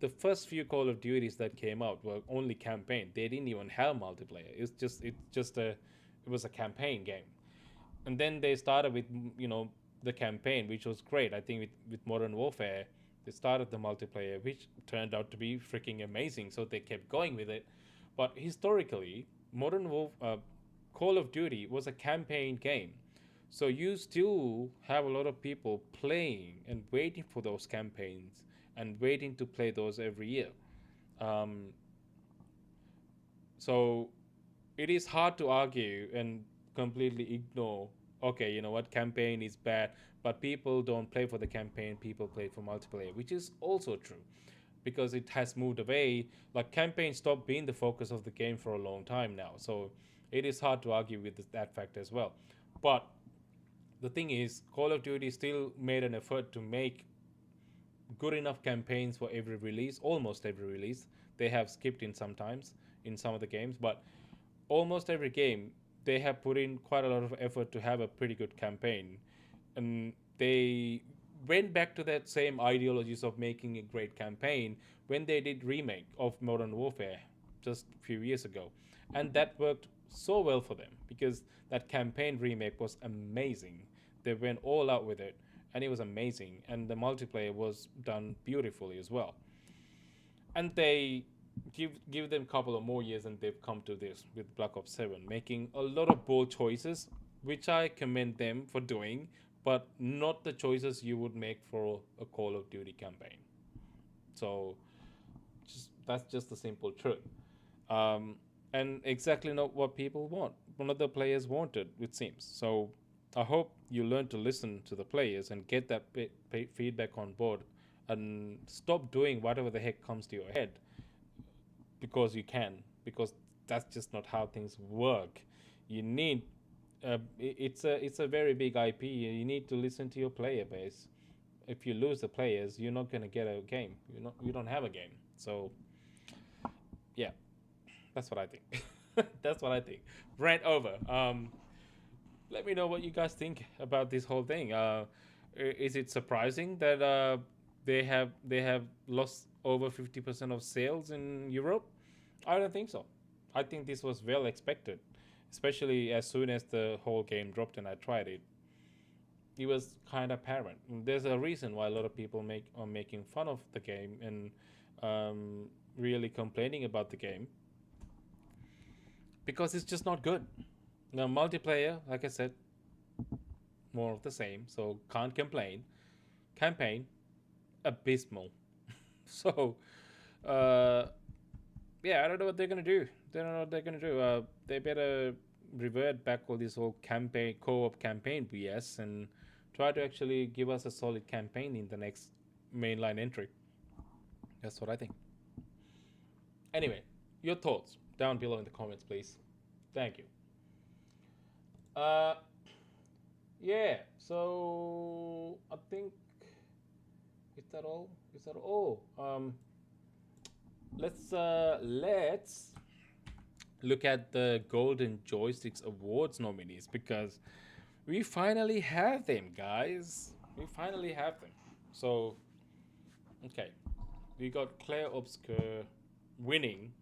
the first few Call of Duties that came out were only campaign. They didn't even have multiplayer. It was a campaign game. And then they started with the campaign, which was great. I think with Modern Warfare, they started the multiplayer, which turned out to be freaking amazing. So they kept going with it. But historically, Call of Duty was a campaign game. So you still have a lot of people playing and waiting for those campaigns and waiting to play those every year. So it is hard to argue and completely ignore, okay, you know what, campaign is bad, but people don't play for the campaign, people play for multiplayer, which is also true because it has moved away. Like, campaign stopped being the focus of the game for a long time now. So it is hard to argue with that fact as well. But the thing is, Call of Duty still made an effort to make good enough campaigns for every release, almost every release. They have skipped in sometimes in some of the games, but almost every game they have put in quite a lot of effort to have a pretty good campaign, and they went back to that same ideologies of making a great campaign when they did Remake of Modern Warfare just a few years ago, and that worked so well for them because that campaign remake was amazing. They went all out with it, and it was amazing, and the multiplayer was done beautifully as well. And they give them a couple of more years, and they've come to this with Black Ops 7, making a lot of bold choices, which I commend them for doing, but not the choices you would make for a Call of Duty campaign. So that's just the simple truth. And exactly not what people want. One of the players wanted, it seems. So I hope you learn to listen to the players and get that feedback on board, and stop doing whatever the heck comes to your head because you can, because that's just not how things work. You need it's a very big IP. You need to listen to your player base. If you lose the players, you're not going to get a game. You don't have a game. So yeah, that's what I think. That's what I think. Rant over. Let me know what you guys think about this whole thing. Is it surprising that they have lost over 50% of sales in Europe? I don't think so. I think this was well expected, especially as soon as the whole game dropped and I tried it. It was kind of apparent. There's a reason why a lot of people are making fun of the game and really complaining about the game, because it's just not good. Now, multiplayer, like I said, more of the same, so can't complain. Campaign, abysmal. So, yeah, I don't know what they're gonna do. They don't know what they're gonna do. They better revert back all this whole campaign, co-op campaign BS, and try to actually give us a solid campaign in the next mainline entry. That's what I think. Anyway, your thoughts down below in the comments, please. Thank you. Yeah, so I think, is that all? Let's look at the Golden Joysticks Awards nominees, because we finally have them, guys. We finally have them. So, okay, we got Claire Obscure winning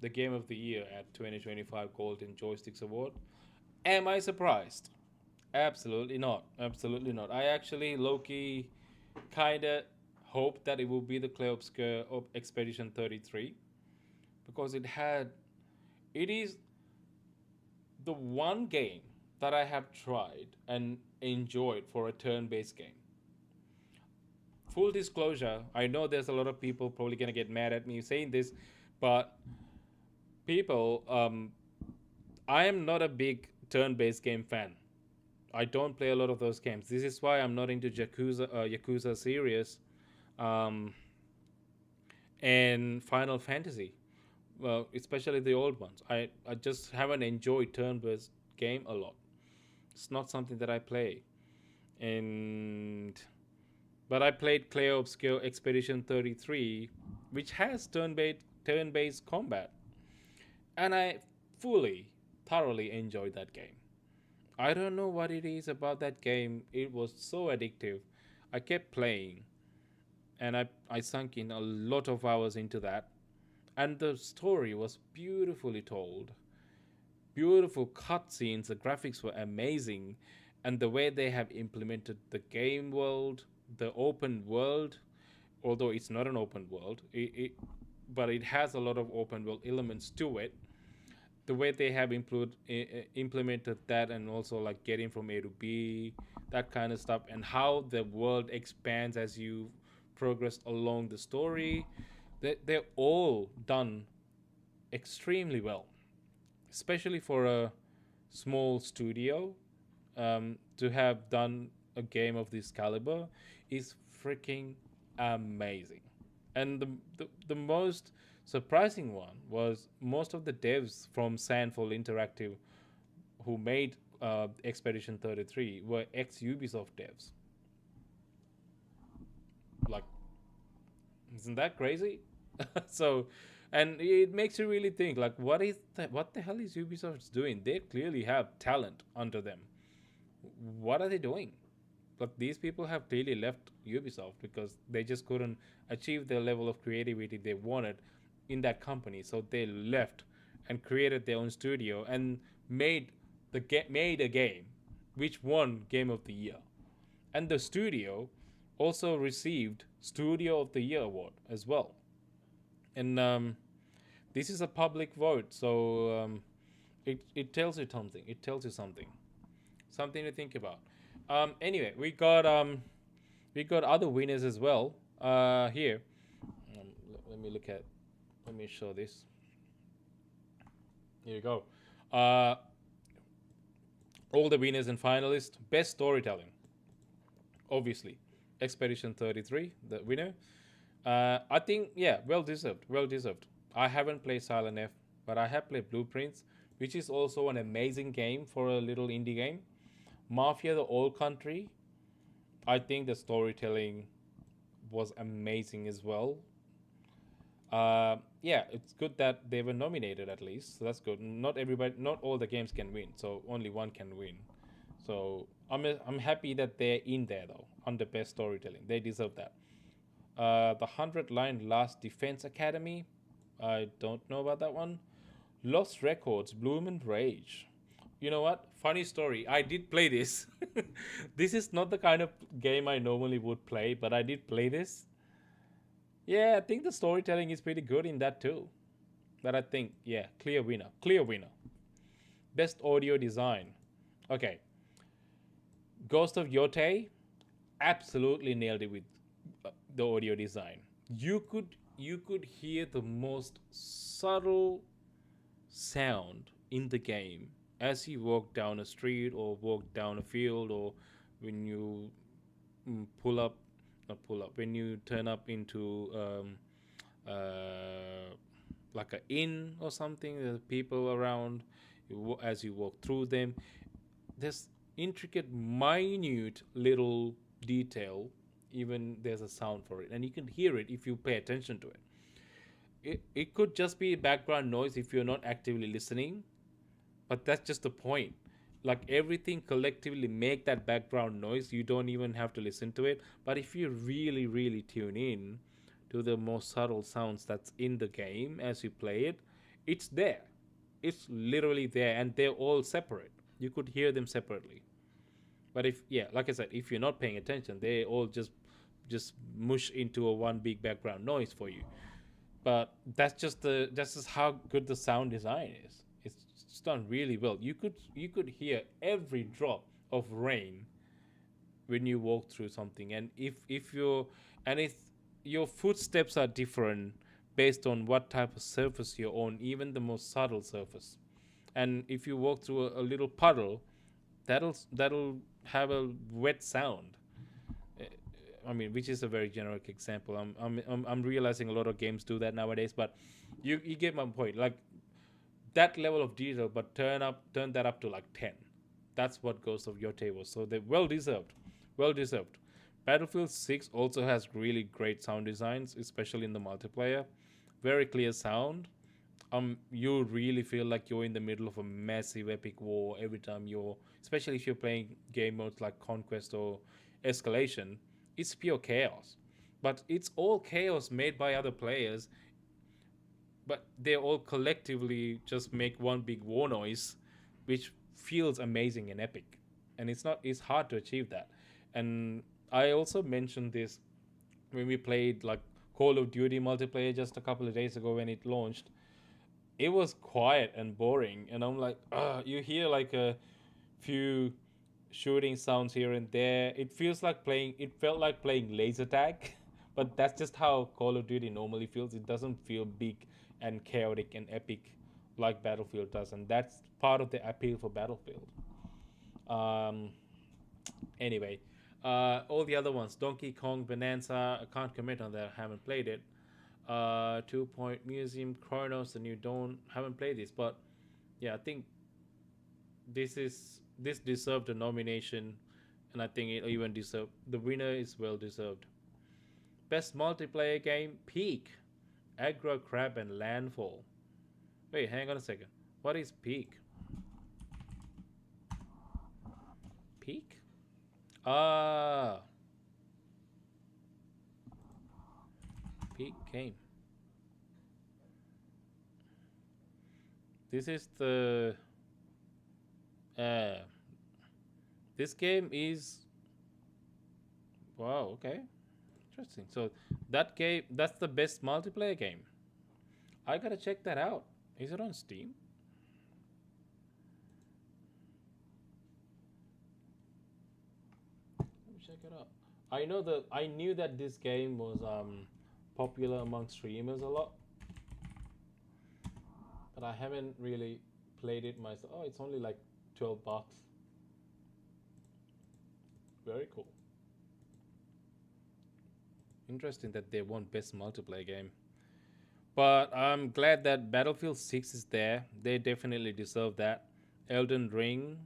the Game of the Year at 2025 Golden Joysticks Award. Am I surprised? Absolutely not. Absolutely not. I actually, low-key, kind of hoped that it would be the Claire Obscure of Expedition 33, because it is the one game that I have tried and enjoyed for a turn-based game. Full disclosure, I know there's a lot of people probably gonna get mad at me saying this, but people, I am not a big turn-based game fan. I don't play a lot of those games. This is why I'm not into Yakuza series, and Final Fantasy. Well, especially the old ones. I just haven't enjoyed turn-based game a lot. It's not something that I play. But I played Claire Obscure Expedition 33, which has turn-based combat. And I thoroughly enjoyed that game. I don't know what it is about that game. It was so addictive. I kept playing, and I sunk in a lot of hours into that. And the story was beautifully told. Beautiful cutscenes, the graphics were amazing, and the way they have implemented the game world, the open world, although it's not an open world, but it has a lot of open world elements to it. The way they have implemented that, and also like getting from A to B, that kind of stuff, and how the world expands as you progress along the story, they're all done extremely well, especially for a small studio. To have done a game of this caliber is freaking amazing. And the most surprising one was most of the devs from Sandfall Interactive who made Expedition 33 were ex-Ubisoft devs. Like, isn't that crazy? So, and it makes you really think, like, what the hell is Ubisoft doing? They clearly have talent under them. What are they doing? But these people have clearly left Ubisoft because they just couldn't achieve the level of creativity they wanted in that company. So they left and created their own studio and made a game which won Game of the Year. And the studio also received Studio of the Year award as well. And this is a public vote, so it tells you something. It tells you something to think about. Anyway, we got other winners as well here. Let me look at. Let me show this. Here you go. All the winners and finalists. Best storytelling. Obviously, Expedition 33, the winner. I think, yeah, well deserved. Well deserved. I haven't played Silent F, but I have played Blueprints, which is also an amazing game for a little indie game. Mafia: The Old Country. I think the storytelling was amazing as well. Yeah, it's good that they were nominated at least. So that's good. Not all the games can win, so only one can win. So I'm happy that they're in there though, under best storytelling. They deserve that. The 100-line Last Defense Academy. I don't know about that one. Lost Records, Bloom and Rage. You know what? Funny story. I did play this. This is not the kind of game I normally would play, but I did play this. Yeah, I think the storytelling is pretty good in that too. But I think, yeah, clear winner. Clear winner. Best audio design. Okay. Ghost of Yotei absolutely nailed it with the audio design. You could hear the most subtle sound in the game as you walk down a street or walk down a field, or when you when you turn up into like a inn or something. There's people around as you walk through them. There's intricate, minute little detail. Even there's a sound for it, and you can hear it if you pay attention to it. It could just be background noise if you're not actively listening, but that's just the point. Like everything collectively make that background noise. You don't even have to listen to it. But if you really, really tune in to the more subtle sounds that's in the game as you play it, it's there. It's literally there, and they're all separate. You could hear them separately. But like I said, if you're not paying attention, they all just mush into a one big background noise for you. But that's just how good the sound design is. It's done really well. You could hear every drop of rain when you walk through something, and if your footsteps are different based on what type of surface you're on, even the most subtle surface. And if you walk through a little puddle, that'll have a wet sound. I mean, which is a very generic example. I'm realizing a lot of games do that nowadays, but you get my point. Like that level of detail, but turn that up to like 10. That's what Ghost of Yotei was. So they well deserved. Battlefield 6 also has really great sound designs, especially in the multiplayer. Very clear sound. You really feel like you're in the middle of a massive epic war every time especially if you're playing game modes like Conquest or Escalation. It's pure chaos. But it's all chaos made by other players, but they all collectively just make one big war noise, which feels amazing and epic. And it's hard to achieve that. And I also mentioned this when we played like Call of Duty multiplayer just a couple of days ago when it launched. It was quiet and boring, and I'm like, you hear like a few shooting sounds here and there. It felt like playing laser tag, but that's just how Call of Duty normally feels. It doesn't feel big and chaotic and epic like Battlefield does, and that's part of the appeal for Battlefield. Anyway, all the other ones, Donkey Kong, Bonanza, I can't comment on that. I haven't played it. 2 Point Museum, Chronos, The New Dawn. Haven't played this, but yeah, I think this deserved a nomination, and I think it even deserved. The winner is well deserved. Best multiplayer game, Peak, Aggro Crab, and Landfall. Wait, hang on a second. What is Peak? Peak? Ah, peak game. This is the uh, this game is wow. Okay, interesting. So that game, that's the best multiplayer game. I gotta check that out. Is it on Steam? Let me check it out. I knew that this game was popular among streamers a lot, but I haven't really played it myself. Oh, it's only like $12. Very cool. Interesting that they won best multiplayer game. But I'm glad that Battlefield 6 is there. They definitely deserve that. Elden Ring,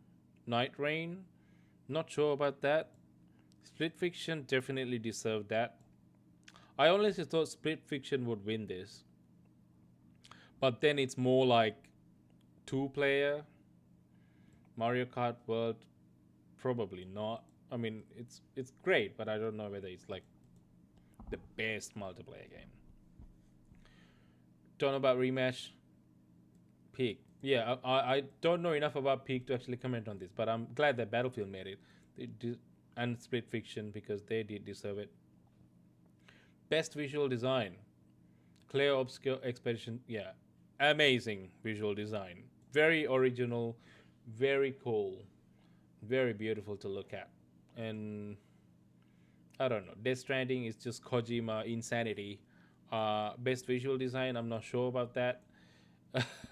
Night Rain, not sure about that. Split Fiction definitely deserved that. I honestly thought Split Fiction would win this. But then it's more like two-player. Mario Kart World, probably not. I mean, it's great, but I don't know whether it's like the best multiplayer game. Don't know about Rematch. Peak. Yeah, I don't know enough about Peak to actually comment on this, but I'm glad that Battlefield made it. And Split Fiction, because they did deserve it. Best visual design. Clear Obscure Expedition. Yeah, amazing visual design. Very original, very cool, very beautiful to look at. And I don't know. Death Stranding is just Kojima insanity. Best visual design, I'm not sure about that.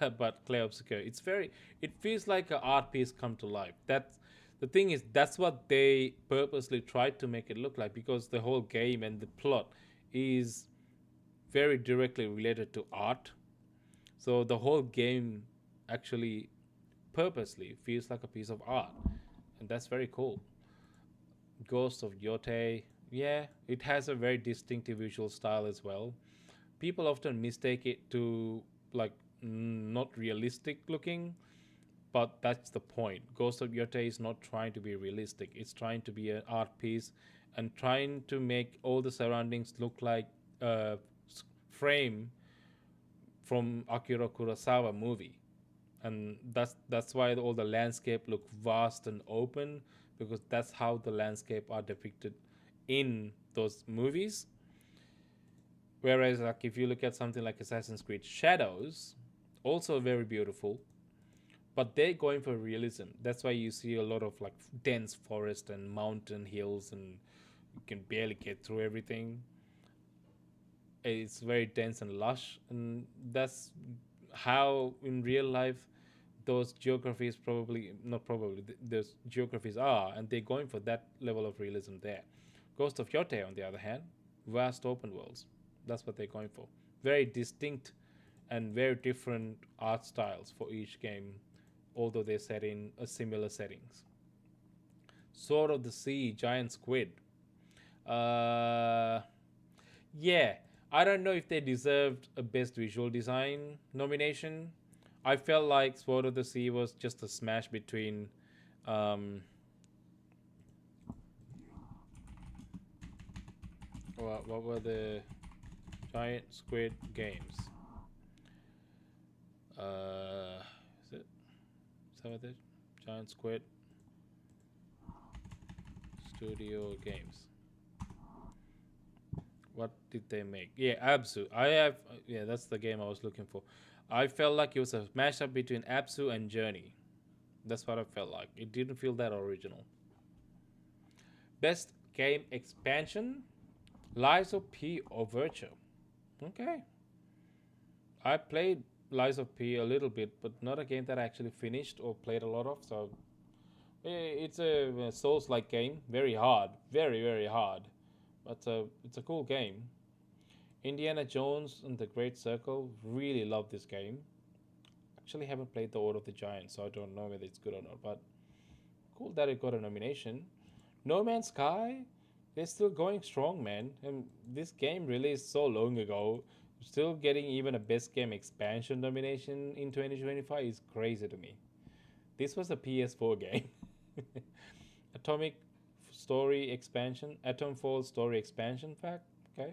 But Clear Obscure, it feels like an art piece come to life. That's the thing is that's what they purposely tried to make it look like, because the whole game and the plot is very directly related to art. So the whole game actually purposely feels like a piece of art, and that's very cool. Ghost of Yote, yeah, it has a very distinctive visual style as well. People often mistake it to like not realistic looking, but that's the point. Ghost of Yote is not trying to be realistic. It's trying to be an art piece and trying to make all the surroundings look like a frame from Akira Kurosawa movie. And that's why all the landscape look vast and open, because that's how the landscape are depicted in those movies. Whereas like if you look at something like Assassin's Creed Shadows, also very beautiful, but they're going for realism. That's why you see a lot of like dense forest and mountain hills, and you can barely get through everything. It's very dense and lush, and that's how in real life those geographies probably not probably those geographies are, and they're going for that level of realism there. Ghost of Yote, on the other hand, vast open worlds. That's what they're going for. Very distinct and very different art styles for each game, although they're set in a similar settings. Sword of the Sea, Giant Squid. Uh, yeah, I don't know if they deserved a Best Visual Design nomination. I felt like Sword of the Sea was just a smash between what were the Giant Squid games? Is that what it is? Giant Squid Studio Games. What did they make? Yeah, Absu. Yeah, that's the game I was looking for. I felt like it was a mashup between Absu and Journey. That's what I felt like. It didn't feel that original. Best game expansion, Lies of P or Virtue. Okay. I played Lies of P a little bit, but not a game that I actually finished or played a lot of. So it's a Souls-like game, very hard, very very hard, but it's a cool game. Indiana Jones and the Great Circle, really love this game. Actually, haven't played the Order of the Giant, so I don't know whether it's good or not. But cool that it got a nomination. No Man's Sky, they're still going strong, man. And this game released so long ago, still getting even a best game expansion nomination in 2025 is crazy to me. This was a PS4 game. Atomic story expansion, Atomfall story expansion pack. Okay.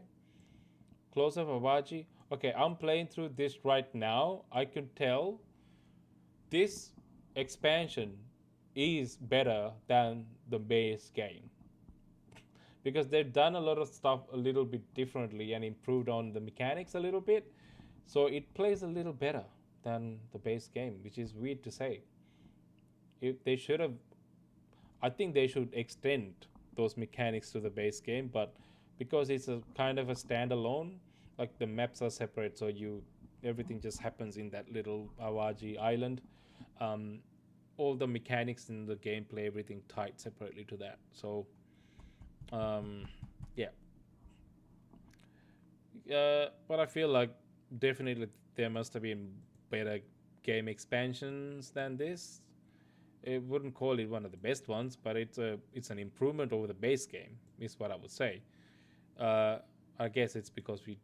Close up of Raji. Okay, I'm playing through this right now. I can tell this expansion is better than the base game because they've done a lot of stuff a little bit differently and improved on the mechanics a little bit, so it plays a little better than the base game, which is weird to say. If they should have, I think they should extend those mechanics to the base game, but because it's a kind of a standalone, like the maps are separate, so everything just happens in that little Awaji island. All the mechanics in the gameplay, everything tied separately to that. So, yeah. But I feel like definitely there must have been better game expansions than this. I wouldn't call it one of the best ones, but it's an improvement over the base game, is what I would say. I guess it's because we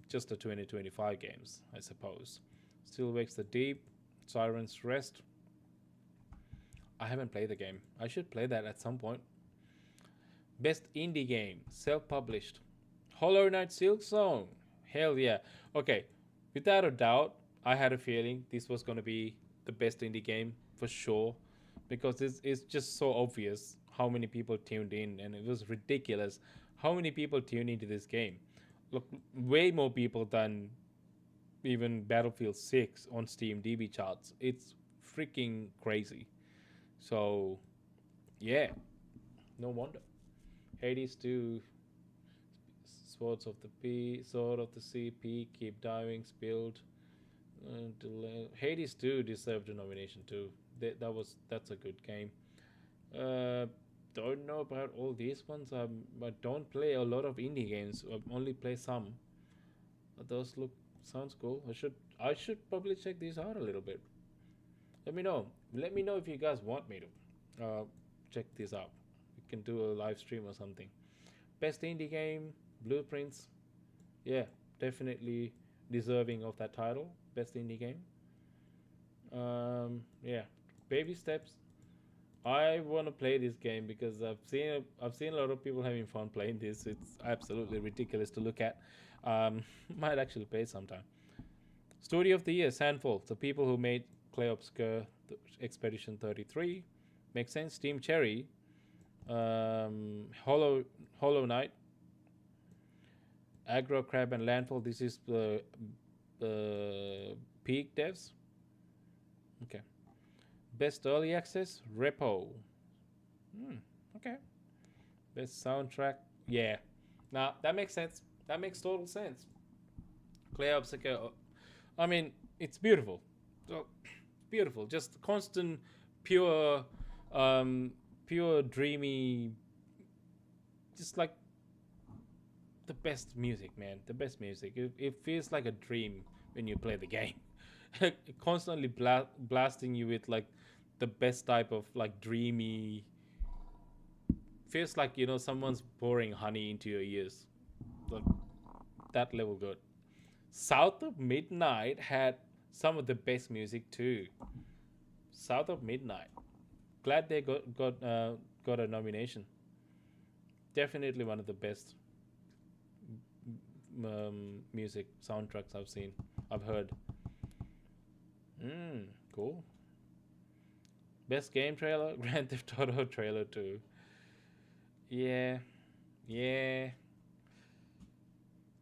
just the 2025 games, I suppose. Still Wakes the Deep, Siren's Rest. I haven't played the game. I should play that at some point. Best indie game, self-published. Hollow Knight Silksong. Hell yeah. Okay, without a doubt, I had a feeling this was going to be the best indie game for sure, because it's just so obvious how many people tuned in, and it was ridiculous how many people tuned into this game. Look, way more people than even Battlefield 6 on Steam DB charts. It's freaking crazy. So, yeah, no wonder. Hades 2, Sword of the Sea, Peak, Keep Diving, Spilled. Hades 2 deserved a nomination too. That's a good game. Don't know about all these ones. I don't play a lot of indie games. I only play some. Those sounds cool. I should probably check these out a little bit. Let me know. Let me know if you guys want me to check this out. We can do a live stream or something. Best indie game, Blueprints. Yeah, definitely deserving of that title. Best indie game. Yeah, Baby Steps. I want to play this game because I've seen a lot of people having fun playing this. It's absolutely ridiculous to look at. Might actually play sometime. Studio of the Year, Sandfall. The people who made Clay Obscure, Expedition 33. Makes sense. Team Cherry. Hollow Knight. Aggro Crab and Landfall. This is the Peak devs. Okay. Best Early Access, Repo. Okay. Best Soundtrack, yeah. Now, that makes sense. That makes total sense. Clay Obscure, I mean, it's beautiful. So, beautiful. Just constant, pure, dreamy, just like the best music, man. The best music. It feels like a dream when you play the game. Constantly blasting you with like the best type of like dreamy, feels like, you know, someone's pouring honey into your ears, like that level good. South of Midnight had some of the best music too. South of Midnight, glad they got a nomination. Definitely one of the best music soundtracks I've heard. Cool. Best game trailer, Grand Theft Auto trailer 2. Yeah.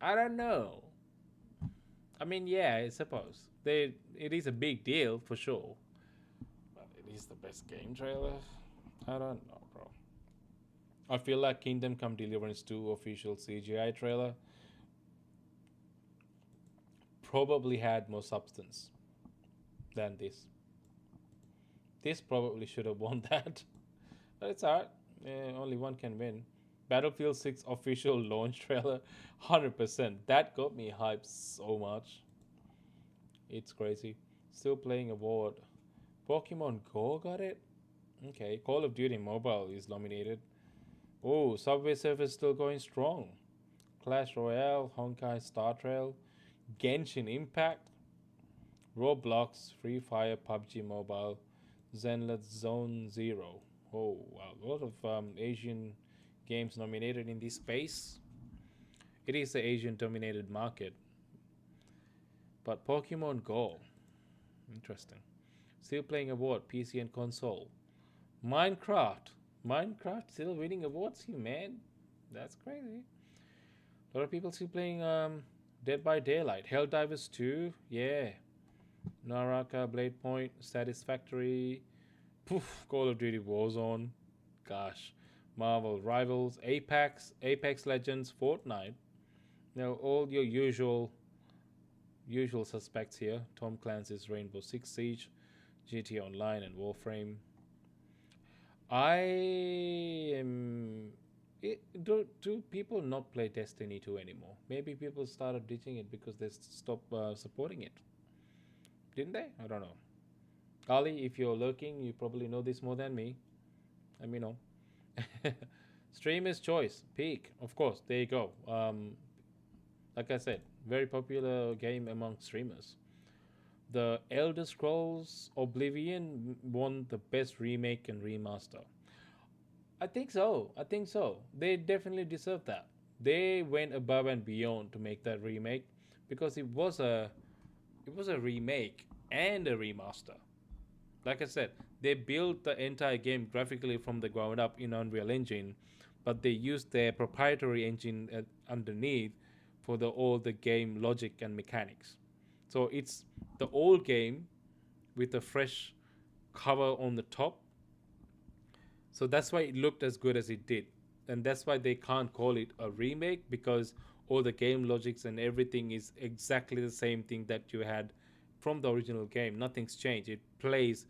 I don't know. I mean, yeah, I suppose it is a big deal for sure, but it is the best game trailer. I don't know, bro. I feel like Kingdom Come Deliverance 2 official CGI trailer probably had more substance than this. This probably should have won that, but it's alright. Only one can win. Battlefield 6 official launch trailer, 100%. That got me hyped so much. It's crazy. Still playing award. Pokemon Go got it? Okay. Call of Duty Mobile is nominated. Oh, Subway Surfer still going strong. Clash Royale, Honkai Star Trail, Genshin Impact, Roblox, Free Fire, PUBG Mobile, Zenless Zone Zero. Oh, wow. A lot of Asian games nominated in this space. It is the Asian dominated market. But Pokemon Go, interesting. Still playing award, PC and console. Minecraft. Minecraft still winning awards, you man. That's crazy. A lot of people still playing Dead by Daylight. Helldivers 2, yeah. Naraka, Blade Point, Satisfactory. Poof, Call of Duty Warzone. Gosh. Marvel Rivals, Apex Legends, Fortnite. Now all your usual suspects here. Tom Clancy's Rainbow Six Siege, GTA Online, and Warframe. I am. Do people not play Destiny 2 anymore? Maybe people started ditching it because they stopped supporting it. Didn't they? I don't know. Ali, if you're lurking, you probably know this more than me. Let me know. Streamer's Choice, Peak. Of course, there you go. Like I said, very popular game among streamers. The Elder Scrolls Oblivion won the best remake and remaster. I think so. They definitely deserve that. They went above and beyond to make that remake because it was a remake and a remaster. Like I said, they built the entire game graphically from the ground up in Unreal Engine, but they used their proprietary engine underneath for all the game logic and mechanics. So it's the old game with a fresh cover on the top. So that's why it looked as good as it did. And that's why they can't call it a remake, because all the game logics and everything is exactly the same thing that you had from the original game. Nothing's changed. It plays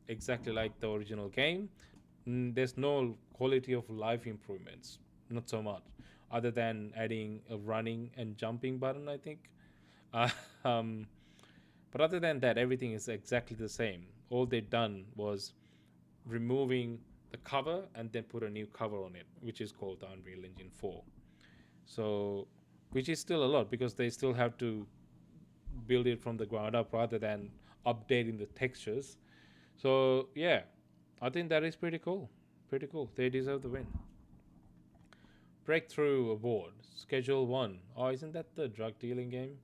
exactly like the original game. There's no quality of life improvements, not so much, other than adding a running and jumping button, I think. But other than that, everything is exactly the same. All they've done was removing the cover and then put a new cover on it, which is called the Unreal Engine 4. So, which is still a lot because they still have to build it from the ground up rather than updating the textures. So yeah, I think that is pretty cool. They deserve the win. Breakthrough Award, Schedule 1. Oh, isn't that the drug dealing game?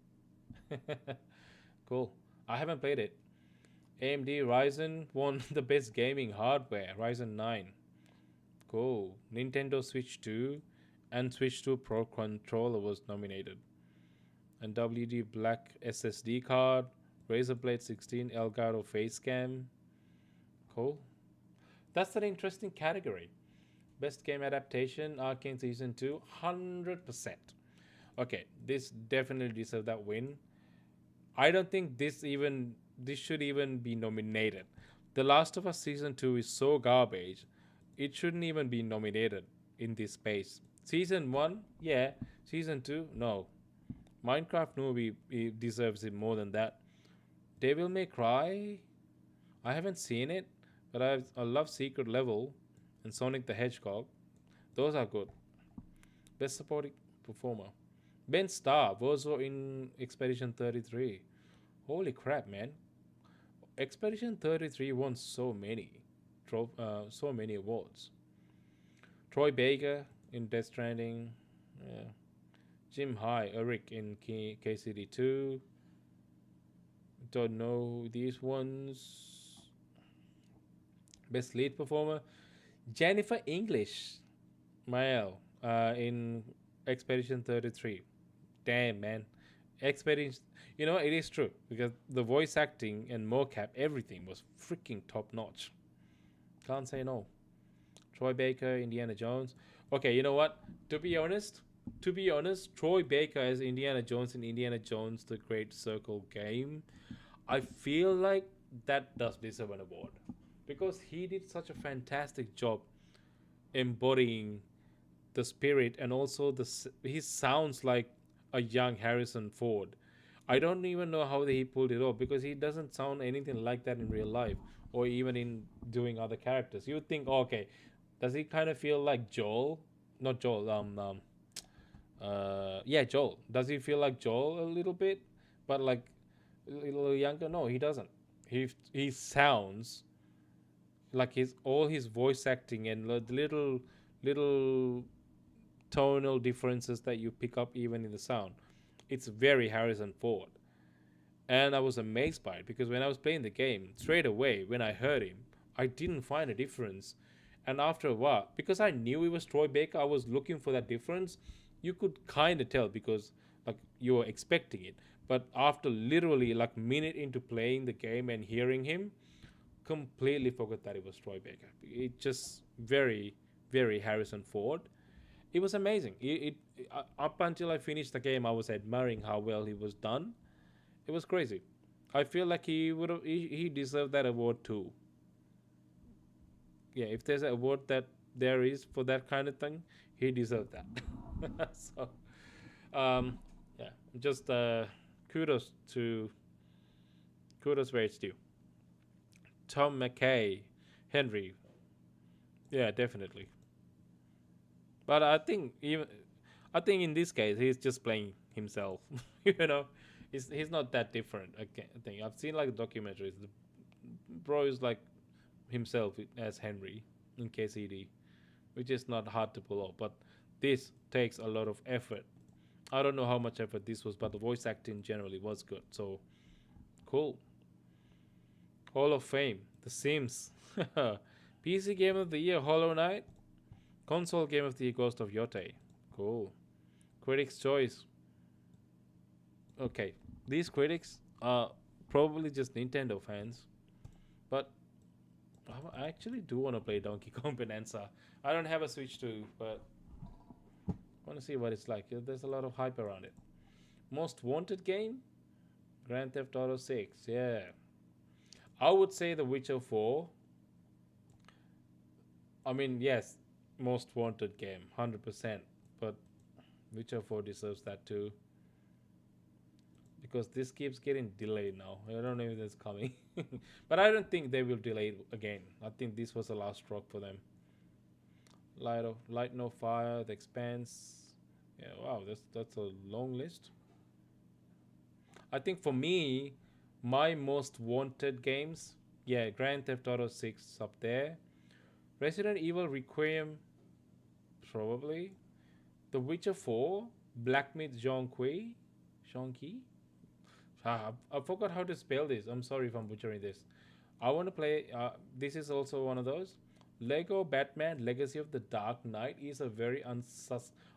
Cool. I haven't played it. AMD Ryzen won the best gaming hardware, Ryzen 9. Cool. Nintendo Switch 2 and Switch 2 Pro controller was nominated. And WD Black SSD card, Razer Blade 16 Elgato Facecam. Cool. That's an interesting category. Best game adaptation, Arcane Season 2, 100%. Okay, this definitely deserves that win. I don't think this should even be nominated. The Last of Us Season 2 is so garbage, it shouldn't even be nominated in this space. Season 1, yeah. Season 2, no. Minecraft movie deserves it more than that. Devil May Cry, I haven't seen it, but I love Secret Level and Sonic the Hedgehog. Those are good. Best supporting performer, Ben Starr, Warsaw in Expedition 33. Holy crap, man. Expedition 33 won so many awards. Troy Baker in Death Stranding. Yeah. Jim High, Eric in KCD 2. Don't know these ones. Best lead performer, Jennifer English, Mael, in Expedition 33. Damn, man. Expedition, it is true because the voice acting and mocap, everything was freaking top notch. Can't say no. Troy Baker, Indiana Jones. Okay, you know what? To be honest, Troy Baker as Indiana Jones in Indiana Jones: The Great Circle game, I feel like that does deserve an award because he did such a fantastic job embodying the spirit, and also he sounds like a young Harrison Ford. I don't even know how he pulled it off because he doesn't sound anything like that in real life or even in doing other characters. You would think, oh, okay, does he kind of feel like Joel? Not Joel. Joel. Does he feel like Joel a little bit, but like a little younger? No, he doesn't. He sounds like all his voice acting and the little tonal differences that you pick up even in the sound. It's very Harrison Ford. And I was amazed by it because when I was playing the game, straight away when I heard him, I didn't find a difference. And after a while, because I knew it was Troy Baker, I was looking for that difference. You could kind of tell because like you were expecting it. But after literally like minute into playing the game and hearing him, completely forgot that it was Troy Baker. It just very, very Harrison Ford. It was amazing. Up until I finished the game, I was admiring how well he was done. It was crazy. I feel like he deserved that award too. Yeah, if there's an award that there is for that kind of thing, he deserved that. So, yeah, just kudos where it's due. Tom McKay, Henry, yeah, definitely. But I think in this case he's just playing himself. you know, he's not that different. I think I've seen like documentaries. The bro is like himself as Henry in KCD, which is not hard to pull off. But this takes a lot of effort. I don't know how much effort this was, but the voice acting generally was good. So cool. Hall of Fame, The Sims, PC Game of the Year, Hollow Knight, Console Game of the Year, Ghost of Yote. Cool. Critics' Choice. Okay, these critics are probably just Nintendo fans, but I actually do want to play Donkey Kong Bonanza. I don't have a Switch 2, but I want to see what it's like. There's a lot of hype around it. Most Wanted Game? Grand Theft Auto 6, yeah. I would say The Witcher 4. I mean, yes, most wanted game, 100%. But Witcher 4 deserves that too. Because this keeps getting delayed now. I don't know if it's coming. But I don't think they will delay it again. I think this was the last stroke for them. Light No Fire, The Expanse. Yeah, wow, that's a long list. I think for me, my most wanted games, yeah, Grand Theft Auto 6 up there. Resident Evil Requiem, probably. The Witcher 4, Black Myth Zhongqi. I forgot how to spell this. I'm sorry if I'm butchering this. I want to play. This is also one of those. Lego Batman Legacy of the Dark Knight is a very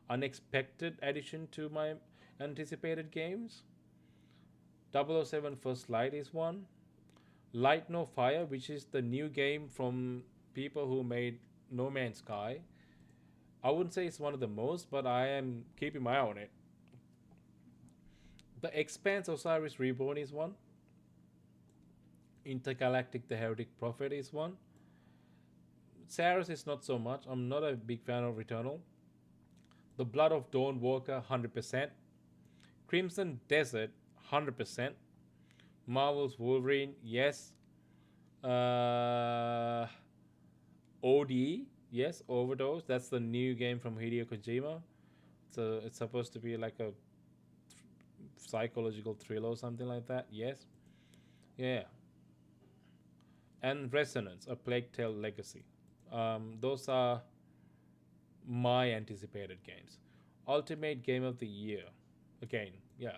unexpected addition to my anticipated games. 007 First Light is one. Light No Fire, which is the new game from people who made No Man's Sky. I wouldn't say it's one of the most, but I am keeping my eye on it. The Expanse Osiris Reborn is one. Intergalactic The Heretic Prophet is one. Saris is not so much. I'm not a big fan of Returnal. The Blood of Dawn Walker, 100%. Crimson Desert, 100%. Marvel's Wolverine, yes. OD, yes. Overdose, that's the new game from Hideo Kojima. So it's supposed to be like a psychological thriller or something like that. Yes. Yeah. And Resonance, A Plague Tale Legacy. Those are my anticipated games. Ultimate Game of the Year. Again, yeah.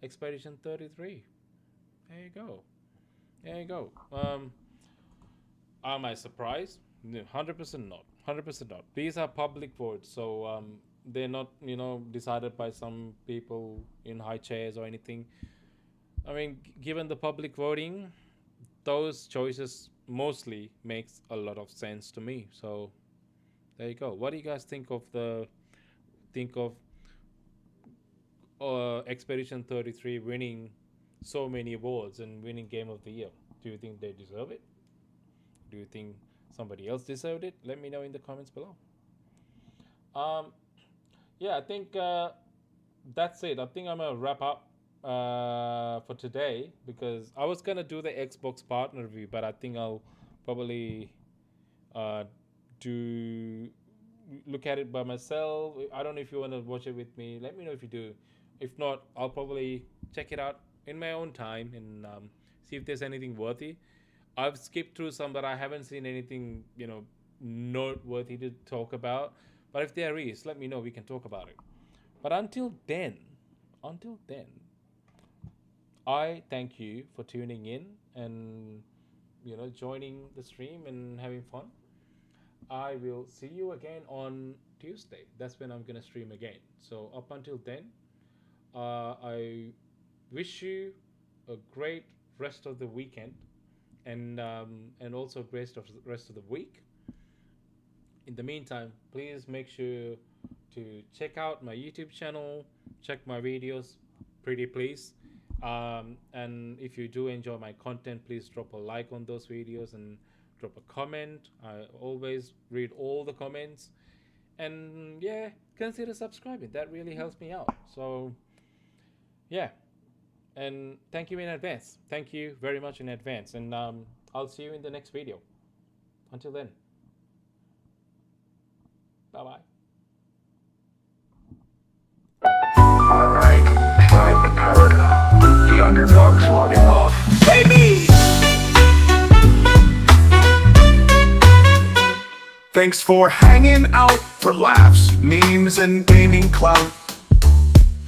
Expedition 33. There you go. There you go. Am I surprised? No, 100% not. 100% not. These are public votes, so they're not, decided by some people in high chairs or anything. I mean, given the public voting, those choices mostly makes a lot of sense to me. So there you go. What do you guys think of Expedition 33 winning so many awards and winning Game of the Year? Do you think they deserve it? Do you think somebody else deserved it? Let me know in the comments below. Yeah, I think that's it. I think I'm gonna wrap up for today because I was gonna do the Xbox partner review, but I think I'll probably look at it by myself. I don't know if you want to watch it with me. Let me know if you do. If not, I'll probably check it out in my own time and see if there's anything worthy. I've skipped through some, but I haven't seen anything, noteworthy to talk about. But if there is, let me know. We can talk about it. But until then, I thank you for tuning in and joining the stream and having fun. I will see you again on Tuesday. That's when I'm gonna stream again. So up until then, I wish you a great rest of the weekend, and also great rest of the week. In the meantime, please make sure to check out my YouTube channel, check my videos, pretty please. And if you do enjoy my content, please drop a like on those videos and drop a comment. I always read all the comments, and yeah, consider subscribing. That really helps me out. So yeah, and thank you in advance. Thank you very much in advance, and I'll see you in the next video. Until then, bye bye. Alright, time to paradigm. The underdog's logging off. Baby! Thanks for hanging out for laughs, memes, and gaming clout.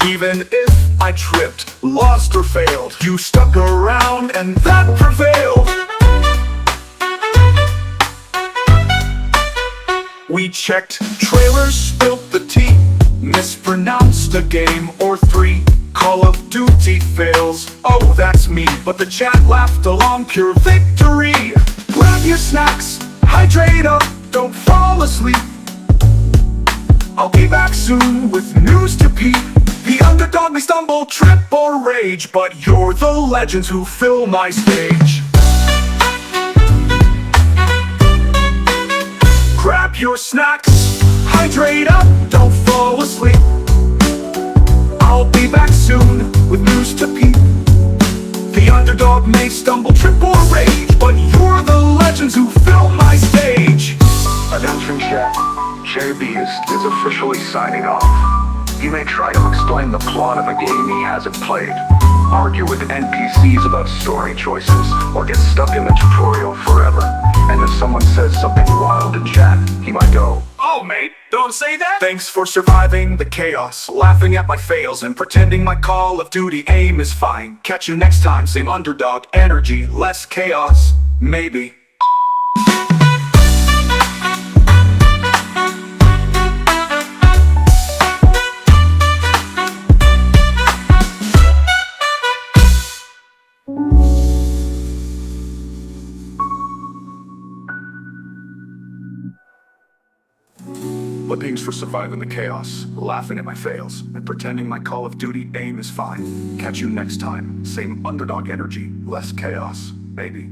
Even if I tripped, lost, or failed, you stuck around and that prevailed. We checked trailers, spilt the tea, mispronounced a game or three. Call of Duty fails, oh that's me, but the chat laughed along, pure victory. Grab your snacks, hydrate up, don't fall asleep. I'll be back soon with news to peep. The underdog may stumble, trip, or rage, but you're the legends who fill my stage. Grab your snacks, hydrate up, don't fall asleep. I'll be back soon with news to peep. The underdog may stumble, trip, or rage, but you're the legends who fill my stage. Announcing chat, Jaybeazt is officially signing off. He may try to explain the plot of a game he hasn't played, argue with NPCs about story choices, or get stuck in the tutorial forever. And if someone says something wild in chat, he might go, "Oh mate, don't say that!" Thanks for surviving the chaos, laughing at my fails, and pretending my Call of Duty aim is fine. Catch you next time, same underdog energy, less chaos, maybe. But thanks for surviving the chaos, laughing at my fails, and pretending my Call of Duty aim is fine. Catch you next time, same underdog energy, less chaos, maybe.